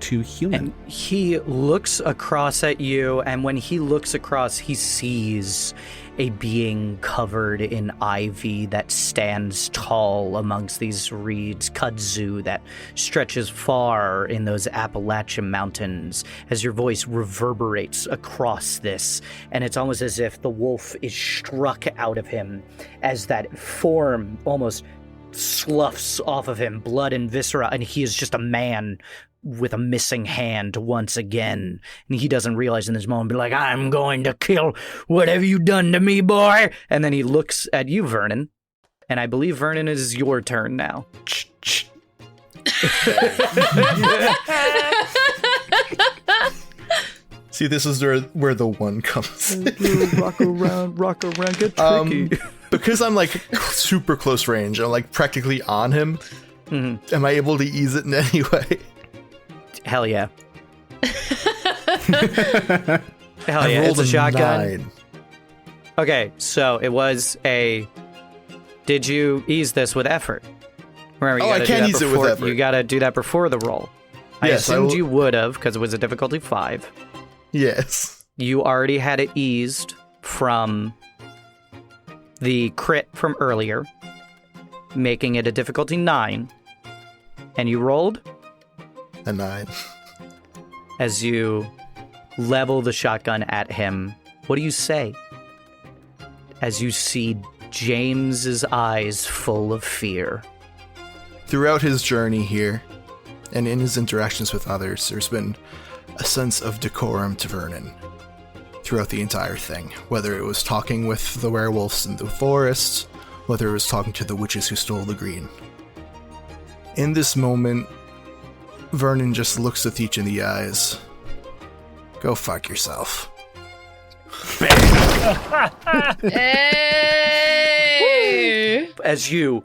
Speaker 8: to human.
Speaker 4: And he looks across at you, and when he looks across, he sees a being covered in ivy that stands tall amongst these reeds, kudzu that stretches far in those Appalachia mountains as your voice reverberates across this. And it's almost as if the wolf is struck out of him as that form almost sloughs off of him, blood and viscera, and he is just a man with a missing hand once again. And he doesn't realize in this moment, be like, I'm going to kill what have you done to me, boy? And then he looks at you, Vernon. And I believe, Vernon, it is your turn now.
Speaker 9: See, this is where the one comes in.
Speaker 4: rock around, get tricky.
Speaker 9: Because I'm like super close range, I'm like practically on him.
Speaker 4: Mm-hmm.
Speaker 9: Am I able to ease it in any way?
Speaker 4: Hell yeah. Hell
Speaker 9: I
Speaker 4: yeah,
Speaker 9: rolled
Speaker 4: it's a shotgun.
Speaker 9: 9.
Speaker 4: Okay, so it was a... Did you ease this with effort? Remember, you
Speaker 9: I
Speaker 4: gotta
Speaker 9: can
Speaker 4: do that
Speaker 9: ease it with
Speaker 4: before,
Speaker 9: effort.
Speaker 4: You gotta do that before the roll. I
Speaker 9: Yes,
Speaker 4: assumed you would have, because it was a difficulty 5.
Speaker 9: Yes.
Speaker 4: You already had it eased from the crit from earlier, making it a difficulty 9. And you rolled?
Speaker 9: A 9.
Speaker 4: As you level the shotgun at him, what do you say? As you see James's eyes full of fear.
Speaker 9: Throughout his journey here, and in his interactions with others, there's been a sense of decorum to Vernon throughout the entire thing. Whether it was talking with the werewolves in the forest, whether it was talking to the witches who stole the green. In this moment, Vernon just looks at Theach in the eyes. Go fuck yourself.
Speaker 5: Hey!
Speaker 4: As you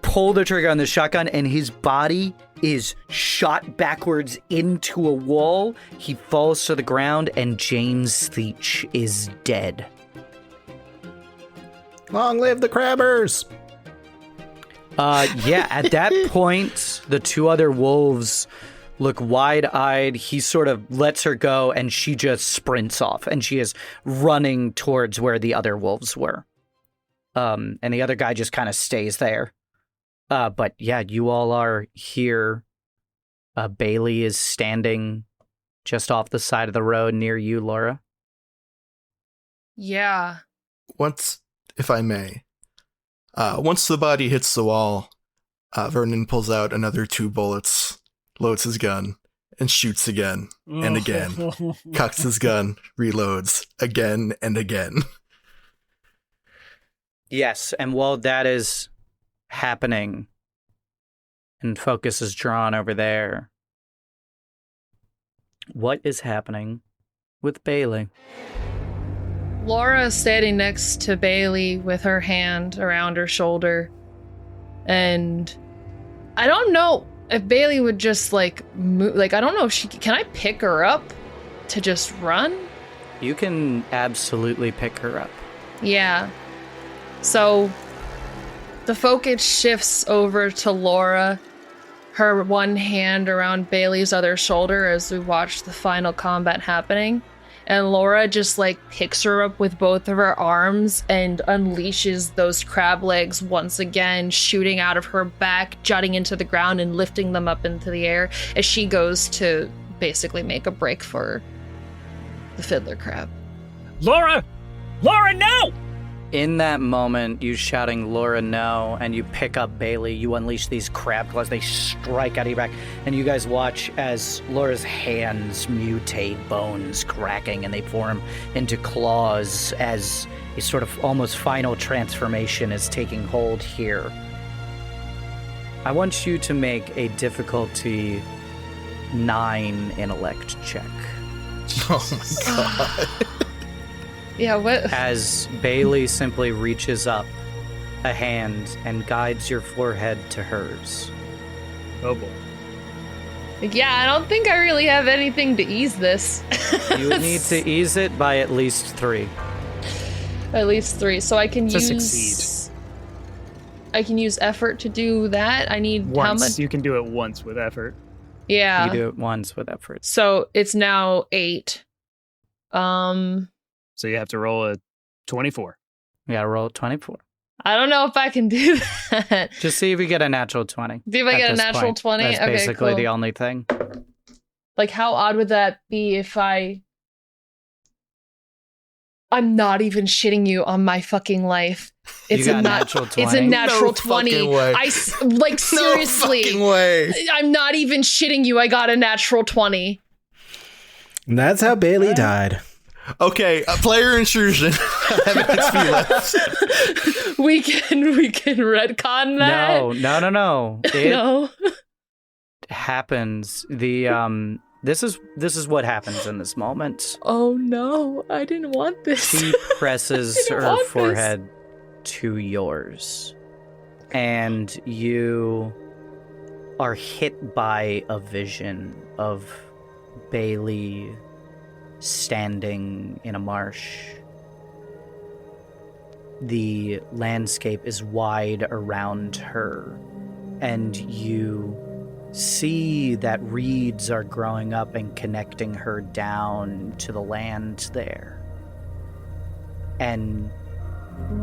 Speaker 4: pull the trigger on the shotgun and his body is shot backwards into a wall, he falls to the ground and James Theach is dead.
Speaker 8: Long live the crabbers!
Speaker 4: Yeah, at that point, the two other wolves look wide-eyed. He sort of lets her go, and she just sprints off, and she is running towards where the other wolves were. And the other guy just kind of stays there. But yeah, you all are here. Bailey is standing just off the side of the road near you, Laura.
Speaker 5: Yeah.
Speaker 9: Once, if I may, once the body hits the wall, Vernon pulls out another 2 bullets loads his gun, and shoots again and again. Cocks his gun, reloads again and again.
Speaker 4: Yes, and while that is happening, and focus is drawn over there, what is happening with Bailey?
Speaker 5: Laura is standing next to Bailey with her hand around her shoulder. And I don't know if Bailey would just move. I don't know if can I pick her up to just run?
Speaker 4: You can absolutely pick her up.
Speaker 5: Yeah. So the focus shifts over to Laura, her one hand around Bailey's other shoulder as we watch the final combat happening. And Laura just picks her up with both of her arms and unleashes those crab legs once again, shooting out of her back, jutting into the ground and lifting them up into the air as she goes to basically make a break for the fiddler crab.
Speaker 1: Laura! Laura, no!
Speaker 4: In that moment, you shouting Laura no, and you pick up Bailey, you unleash these crab claws, they strike out of your back, and you guys watch as Laura's hands mutate, bones cracking, and they form into claws as a sort of almost final transformation is taking hold here. I want you to make a difficulty 9 intellect check.
Speaker 9: Oh my god.
Speaker 5: Yeah, what?
Speaker 4: As Bailey simply reaches up a hand and guides your forehead to hers.
Speaker 1: Oh boy.
Speaker 5: Yeah, I don't think I really have anything to ease this.
Speaker 4: You would need to ease it by at least 3.
Speaker 5: At least 3. So I can
Speaker 1: To
Speaker 5: use...
Speaker 1: succeed.
Speaker 5: I can use effort to do that. I need
Speaker 1: Once.
Speaker 5: how much?
Speaker 1: You can do it once with effort.
Speaker 5: Yeah.
Speaker 4: You do it once with effort.
Speaker 5: So it's now 8.
Speaker 1: So you have to roll a 24.
Speaker 4: You gotta roll 24.
Speaker 5: I don't know if I can do that.
Speaker 4: Just see if you get a natural 20.
Speaker 5: See if I
Speaker 4: at
Speaker 5: get a
Speaker 4: this
Speaker 5: natural
Speaker 4: point.
Speaker 5: 20?
Speaker 4: That's
Speaker 5: Okay,
Speaker 4: basically
Speaker 5: cool.
Speaker 4: the only thing.
Speaker 5: How odd would that be if I'm not even shitting you on my fucking life.
Speaker 4: You got a natural 20?
Speaker 5: It's a natural
Speaker 9: No
Speaker 5: 20.
Speaker 9: fucking way.
Speaker 5: Seriously.
Speaker 9: No fucking way.
Speaker 5: I'm not even shitting you. I got a natural 20.
Speaker 8: And that's how Bailey died.
Speaker 9: Okay, player intrusion. I have an XP left.
Speaker 5: We can retcon that.
Speaker 4: No. It
Speaker 5: No.
Speaker 4: happens. This is what happens in this moment.
Speaker 5: Oh no, I didn't want this.
Speaker 4: She presses
Speaker 5: didn't
Speaker 4: her
Speaker 5: want this.
Speaker 4: forehead to yours, and you are hit by a vision of Bailey standing in a marsh. The landscape is wide around her, and you see that reeds are growing up and connecting her down to the land there. And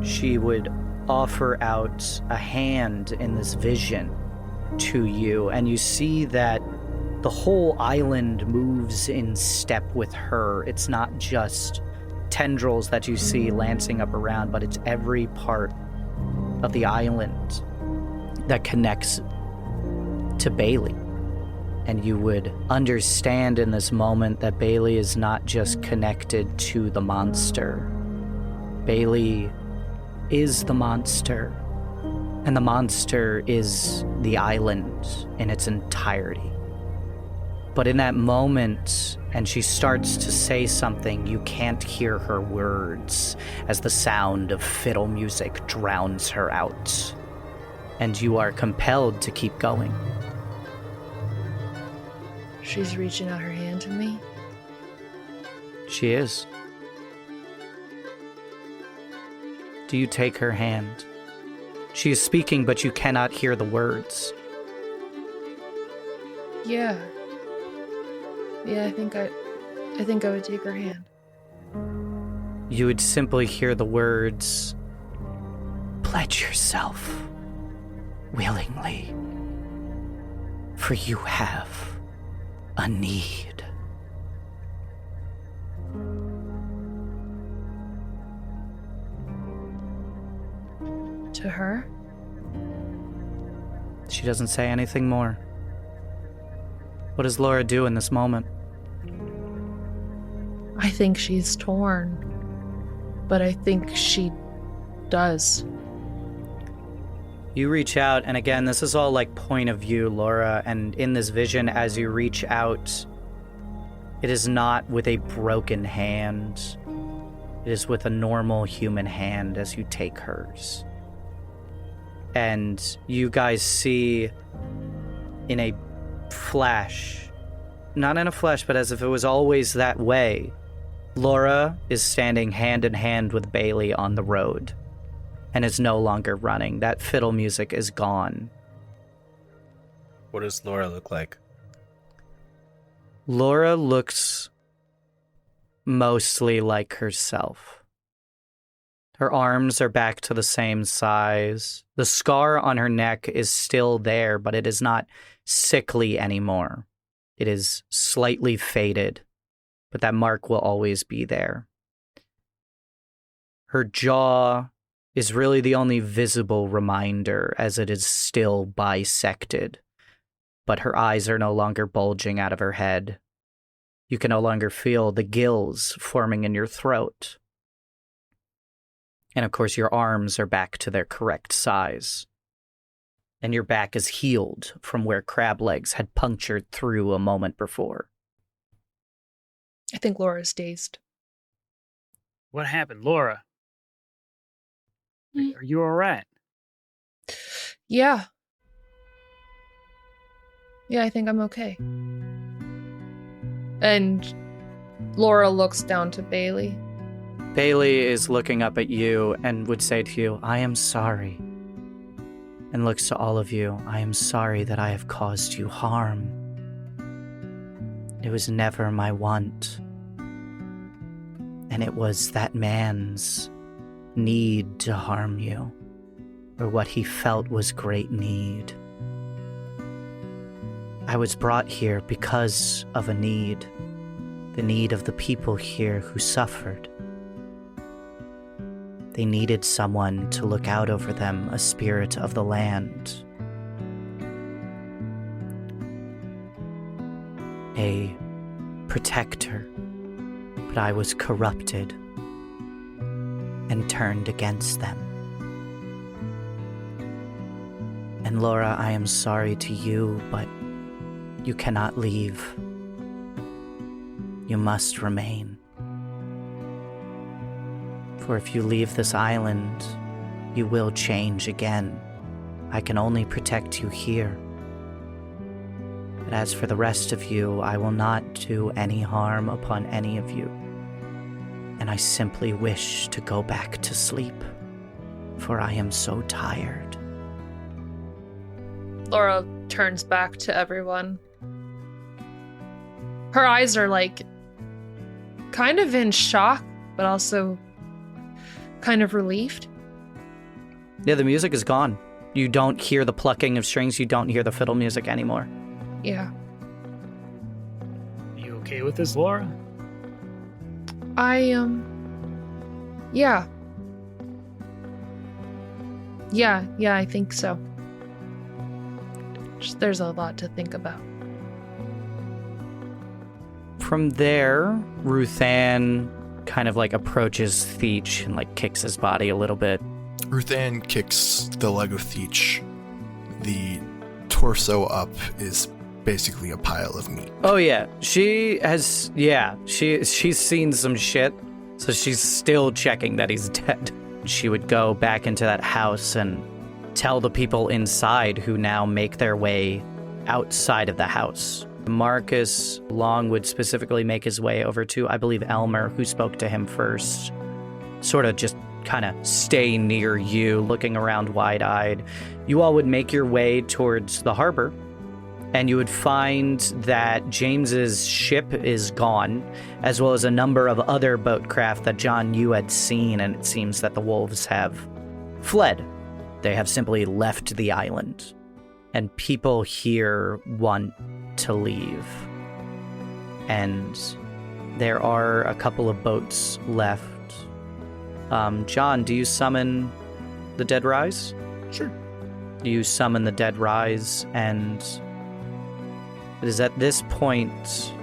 Speaker 4: she would offer out a hand in this vision to you, and you see that the whole island moves in step with her. It's not just tendrils that you see lancing up around, but it's every part of the island that connects to Bailey. And you would understand in this moment that Bailey is not just connected to the monster. Bailey is the monster, and the monster is the island in its entirety. But in that moment, and she starts to say something, you can't hear her words as the sound of fiddle music drowns her out. And you are compelled to keep going.
Speaker 5: She's reaching out her hand to me.
Speaker 4: She is. Do you take her hand? She is speaking, but you cannot hear the words.
Speaker 5: Yeah. Yeah, I think I would take her hand.
Speaker 4: You would simply hear the words, "Pledge yourself willingly, for you have a need."
Speaker 5: To her?
Speaker 4: She doesn't say anything more. What does Laura do in this moment?
Speaker 5: I think she's torn, but I think she does.
Speaker 4: You reach out, and again, this is all like point of view, Laura, and in this vision, as you reach out, it is not with a broken hand. It is with a normal human hand as you take hers. And you guys see in a flash, not in a flash, but as if it was always that way, Laura is standing hand in hand with Bailey on the road and is no longer running. That fiddle music is gone.
Speaker 8: What does Laura look like?
Speaker 4: Laura looks mostly like herself. Her arms are back to the same size. The scar on her neck is still there, but it is not sickly anymore. It is slightly faded, but that mark will always be there. Her jaw is really the only visible reminder, as it is still bisected, but her eyes are no longer bulging out of her head. You can no longer feel the gills forming in your throat. And of course, your arms are back to their correct size. And your back is healed from where crab legs had punctured through a moment before.
Speaker 5: I think Laura's dazed.
Speaker 1: What happened, Laura? Are you all right?
Speaker 5: Yeah. Yeah, I think I'm okay. And Laura looks down to Bailey.
Speaker 4: Bailey is looking up at you and would say to you, I am sorry. And looks to all of you, I am sorry that I have caused you harm. It was never my want. And it was that man's need to harm you, or what he felt was great need. I was brought here because of a need, the need of the people here who suffered. They needed someone to look out over them, a spirit of the land. A protector, but I was corrupted and turned against them. And Laura, I am sorry to you, but you cannot leave. You must remain. For if you leave this island, you will change again. I can only protect you here. But as for the rest of you, I will not do any harm upon any of you. And I simply wish to go back to sleep, for I am so tired.
Speaker 5: Laura turns back to everyone. Her eyes are like kind of in shock, but also kind of relieved.
Speaker 4: Yeah, the music is gone. You don't hear the plucking of strings. You don't hear the fiddle music anymore.
Speaker 5: Yeah.
Speaker 1: Are you okay with this, Laura?
Speaker 5: Yeah. Yeah, I think so. Just, there's a lot to think about.
Speaker 4: From there, Ruthann kind of like approaches Theach and like kicks his body a little bit.
Speaker 9: Ruthann kicks the leg of Theach. The torso up is basically a pile of meat.
Speaker 4: Oh yeah, she's seen some shit, so she's still checking that he's dead. She would go back into that house and tell the people inside, who now make their way outside of the house. Marcus Long would specifically make his way over to, I believe, Elmer, who spoke to him first. Sort of just kind of stay near you, looking around wide-eyed. You all would make your way towards the harbor, and you would find that James's ship is gone, as well as a number of other boatcraft that, John, you had seen, and it seems that the wolves have fled. They have simply left the island. And people here want to leave. And there are a couple of boats left. John, do you summon the Dead Rise?
Speaker 9: Sure.
Speaker 4: You summon the Dead Rise, and It is at this point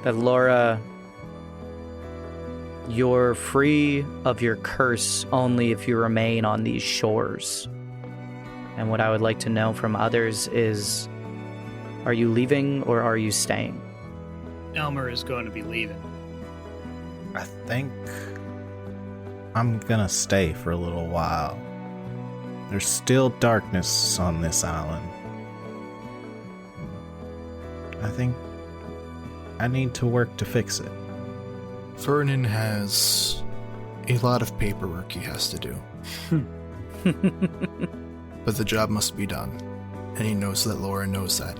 Speaker 4: that Laura, you're free of your curse only if you remain on these shores. And what I would like to know from others is, are you leaving or are you staying?
Speaker 1: Elmer is going to be leaving.
Speaker 8: I think I'm gonna stay for a little while. There's still darkness on this island. I think I need to work to fix it.
Speaker 9: Vernon has a lot of paperwork he has to do. But the job must be done, and he knows that Laura knows that.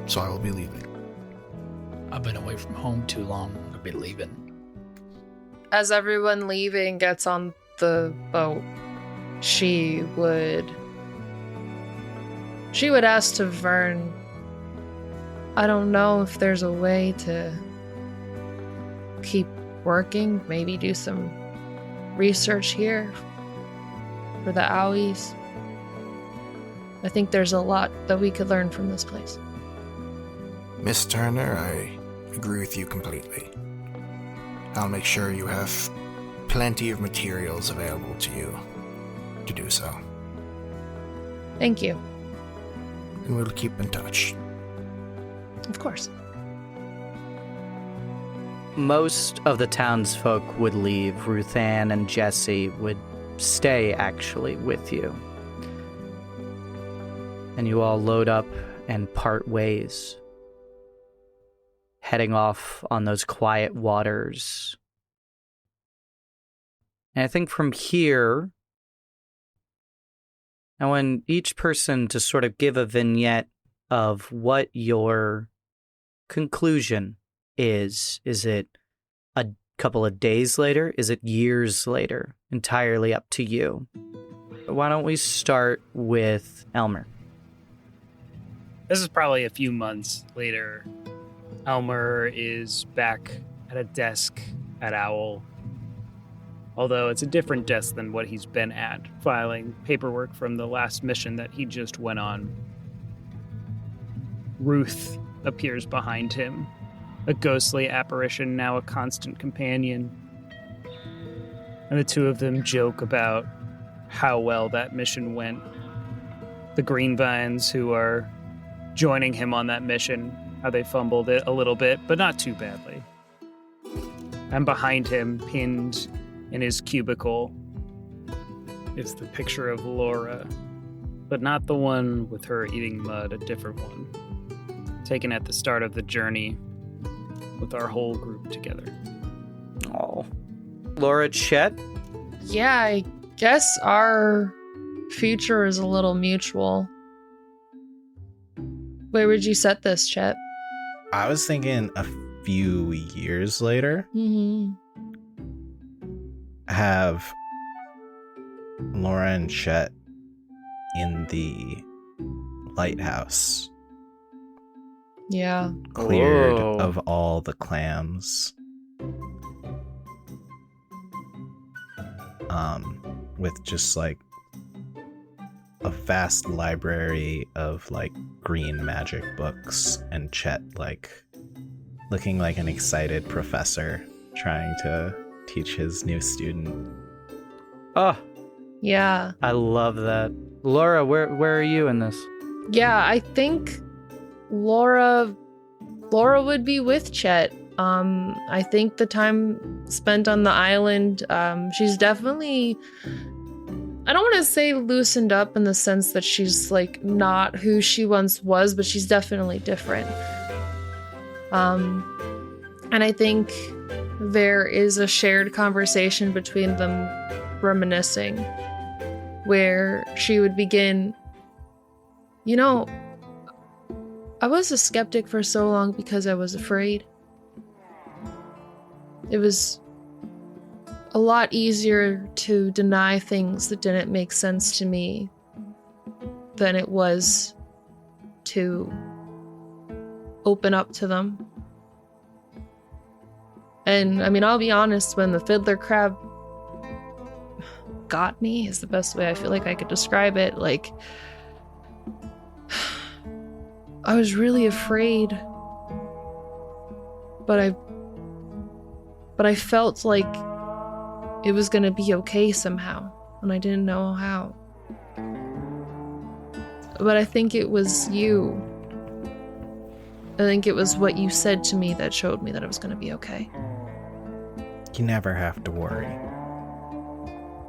Speaker 9: So I will be leaving.
Speaker 6: I've been away from home too long. I'll be leaving.
Speaker 5: As everyone leaving gets on the boat, she would ask to Vern, I don't know if there's a way to keep working, maybe do some research here for the owies. I think there's a lot that we could learn from this place.
Speaker 7: Miss Turner, I agree with you completely. I'll make sure you have plenty of materials available to you to do so.
Speaker 5: Thank you.
Speaker 7: And we'll keep in touch.
Speaker 5: Of course.
Speaker 4: Most of the townsfolk would leave. Ruthann and Jesse would stay, actually, with you. And you all load up and part ways, heading off on those quiet waters. And I think from here, I want each person to sort of give a vignette of what your conclusion is. Is it a couple of days later? Is it years later? Entirely up to you. But why don't we start with Elmer?
Speaker 1: This is probably a few months later. Elmer is back at a desk at Owl. Although it's a different desk than what he's been at, filing paperwork from the last mission that he just went on. Ruth appears behind him, a ghostly apparition, now a constant companion. And the two of them joke about how well that mission went. The Greenvines, who are joining him on that mission, how they fumbled it a little bit, but not too badly. And behind him, pinned in his cubicle, is the picture of Laura, but not the one with her eating mud, a different one, taken at the start of the journey with our whole group together.
Speaker 4: Oh. Laura, Chet?
Speaker 5: Yeah, I guess our future is a little mutual. Where would you set this, Chet?
Speaker 8: I was thinking a few years later.
Speaker 5: Mm-hmm.
Speaker 8: Have Laura and Chet in the lighthouse.
Speaker 5: Yeah.
Speaker 8: Cleared
Speaker 4: Whoa.
Speaker 8: of all the clams. With just like a vast library of like green magic books, and Chet like looking like an excited professor trying to teach his new student.
Speaker 4: Oh,
Speaker 5: Yeah.
Speaker 4: I love that. Laura, where are you in this?
Speaker 5: Yeah, I think Laura would be with Chet. I think the time spent on the island, she's definitely, I don't want to say loosened up in the sense that she's like not who she once was, but she's definitely different. And I think there is a shared conversation between them reminiscing where she would begin, you know, I was a skeptic for so long because I was afraid. It was a lot easier to deny things that didn't make sense to me than it was to open up to them. And I mean, I'll be honest, when the fiddler crab got me is the best way I feel like I could describe it. Like, I was really afraid, but I felt like it was gonna be okay somehow, and I didn't know how. But I think it was you. I think it was what you said to me that showed me that it was gonna be okay.
Speaker 8: You never have to worry.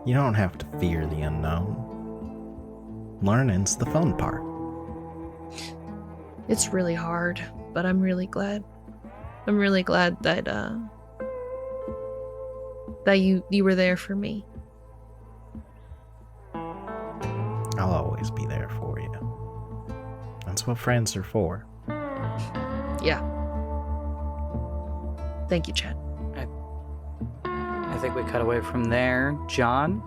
Speaker 8: You don't have to fear the unknown. Learning's the fun part.
Speaker 5: It's really hard, but I'm really glad. I'm really glad that that you were there for me.
Speaker 8: I'll always be there for you. That's what friends are for.
Speaker 5: Yeah. Thank you, Chet.
Speaker 4: I think we cut away from there. John?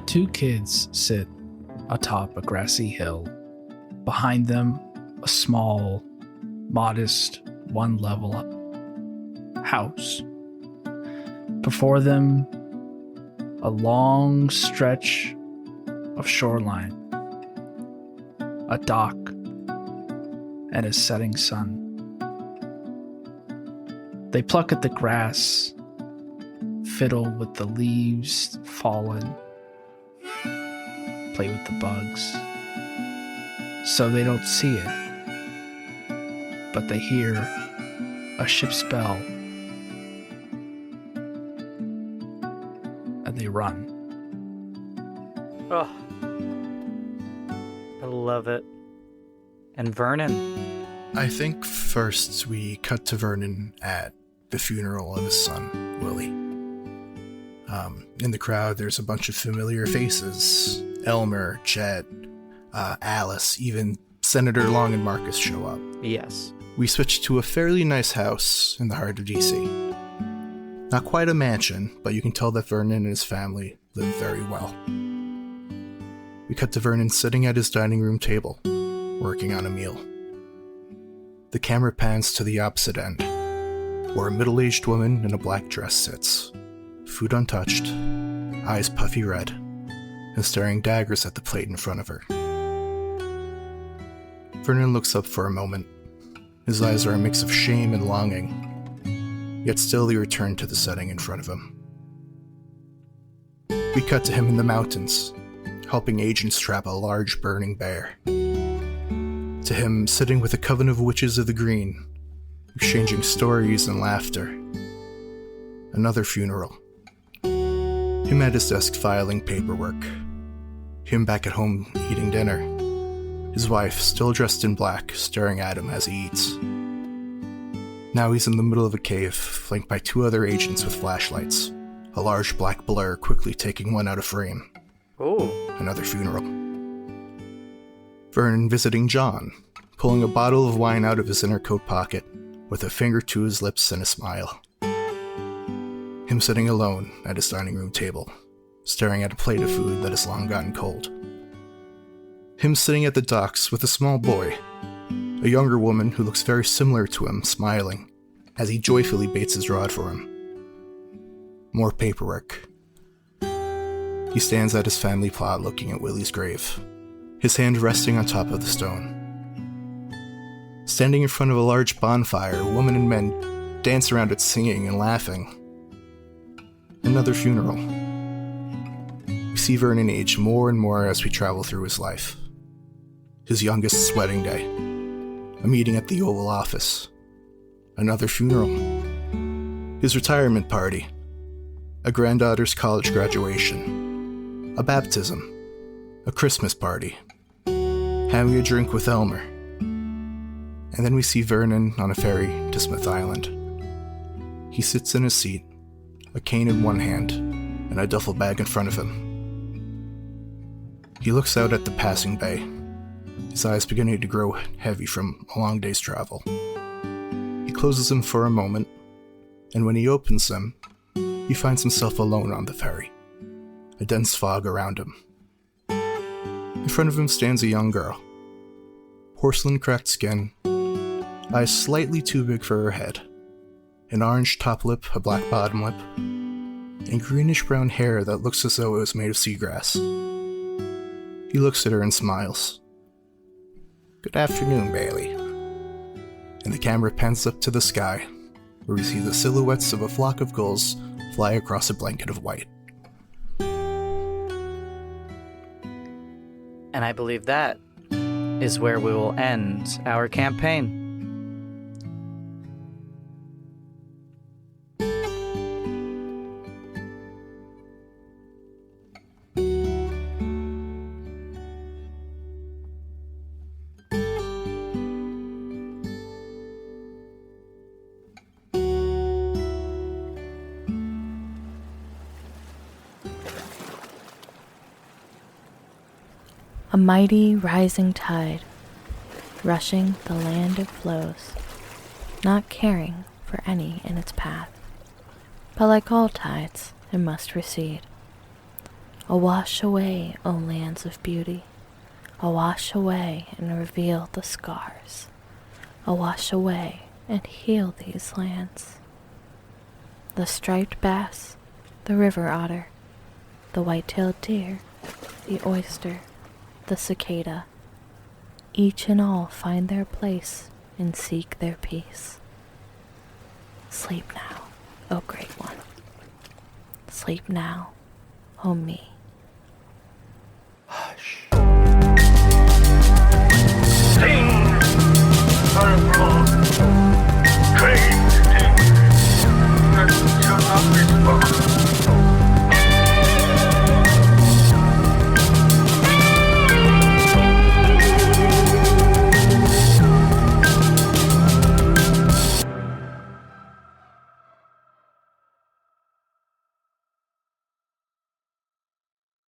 Speaker 6: 2 kids sit atop a grassy hill. Behind them, a small, modest, 1-level house. Before them, a long stretch of shoreline, a dock, and a setting sun. They pluck at the grass, fiddle with the leaves fallen, play with the bugs, so they don't see it, but they hear a ship's bell, and they run.
Speaker 4: Oh, I love it. And Vernon?
Speaker 9: I think first we cut to Vernon at the funeral of his son, Willie. In the crowd, there's a bunch of familiar faces. Elmer, Chet, Alice, even Senator Long and Marcus show up.
Speaker 4: Yes.
Speaker 9: We switch to a fairly nice house in the heart of DC. Not quite a mansion, but you can tell that Vernon and his family live very well. We cut to Vernon sitting at his dining room table, working on a meal. The camera pans to the opposite end, where a middle-aged woman in a black dress sits, food untouched, eyes puffy red, and staring daggers at the plate in front of her. Vernon looks up for a moment. His eyes are a mix of shame and longing, yet still they return to the setting in front of him. We cut to him in the mountains, helping agents trap a large burning bear. To him sitting with a coven of witches of the green, exchanging stories and laughter. Another funeral. Him at his desk filing paperwork. Him back at home eating dinner. His wife, still dressed in black, staring at him as he eats. Now he's in the middle of a cave, flanked by 2 other agents with flashlights. A large black blur quickly taking one out of frame.
Speaker 4: Oh.
Speaker 9: Another funeral. Vernon visiting John, pulling a bottle of wine out of his inner coat pocket, with a finger to his lips and a smile. Him sitting alone at his dining room table, staring at a plate of food that has long gotten cold. Him sitting at the docks with a small boy, a younger woman who looks very similar to him, smiling, as he joyfully baits his rod for him. More paperwork. He stands at his family plot looking at Willie's grave, his hand resting on top of the stone. Standing in front of a large bonfire, women and men dance around it singing and laughing. Another funeral. We see Vernon age more and more as we travel through his life. His youngest's wedding day. A meeting at the Oval Office. Another funeral. His retirement party. A granddaughter's college graduation. A baptism. A Christmas party. Having a drink with Elmer. And then we see Vernon on a ferry to Smith Island. He sits in his seat, a cane in one hand, and a duffel bag in front of him. He looks out at the passing bay, his eyes beginning to grow heavy from a long day's travel. He closes them for a moment, and when he opens them, he finds himself alone on the ferry, a dense fog around him. In front of him stands a young girl. Porcelain-cracked skin, eyes slightly too big for her head, an orange top lip, a black bottom lip, and greenish-brown hair that looks as though it was made of seagrass. He looks at her and smiles. "Good afternoon, Bailey." And the camera pans up to the sky, where we see the silhouettes of a flock of gulls fly across a blanket of white.
Speaker 4: And I believe that is where we will end our campaign.
Speaker 3: A mighty rising tide, rushing the land it flows, not caring for any in its path. But like all tides, it must recede. Awash away, O lands of beauty, awash away and reveal the scars. Awash away and heal these lands. The striped bass, the river otter, the white-tailed deer, the oyster, the cicada, each and all find their place and seek their peace. Sleep now, O great one. Sleep now, O me.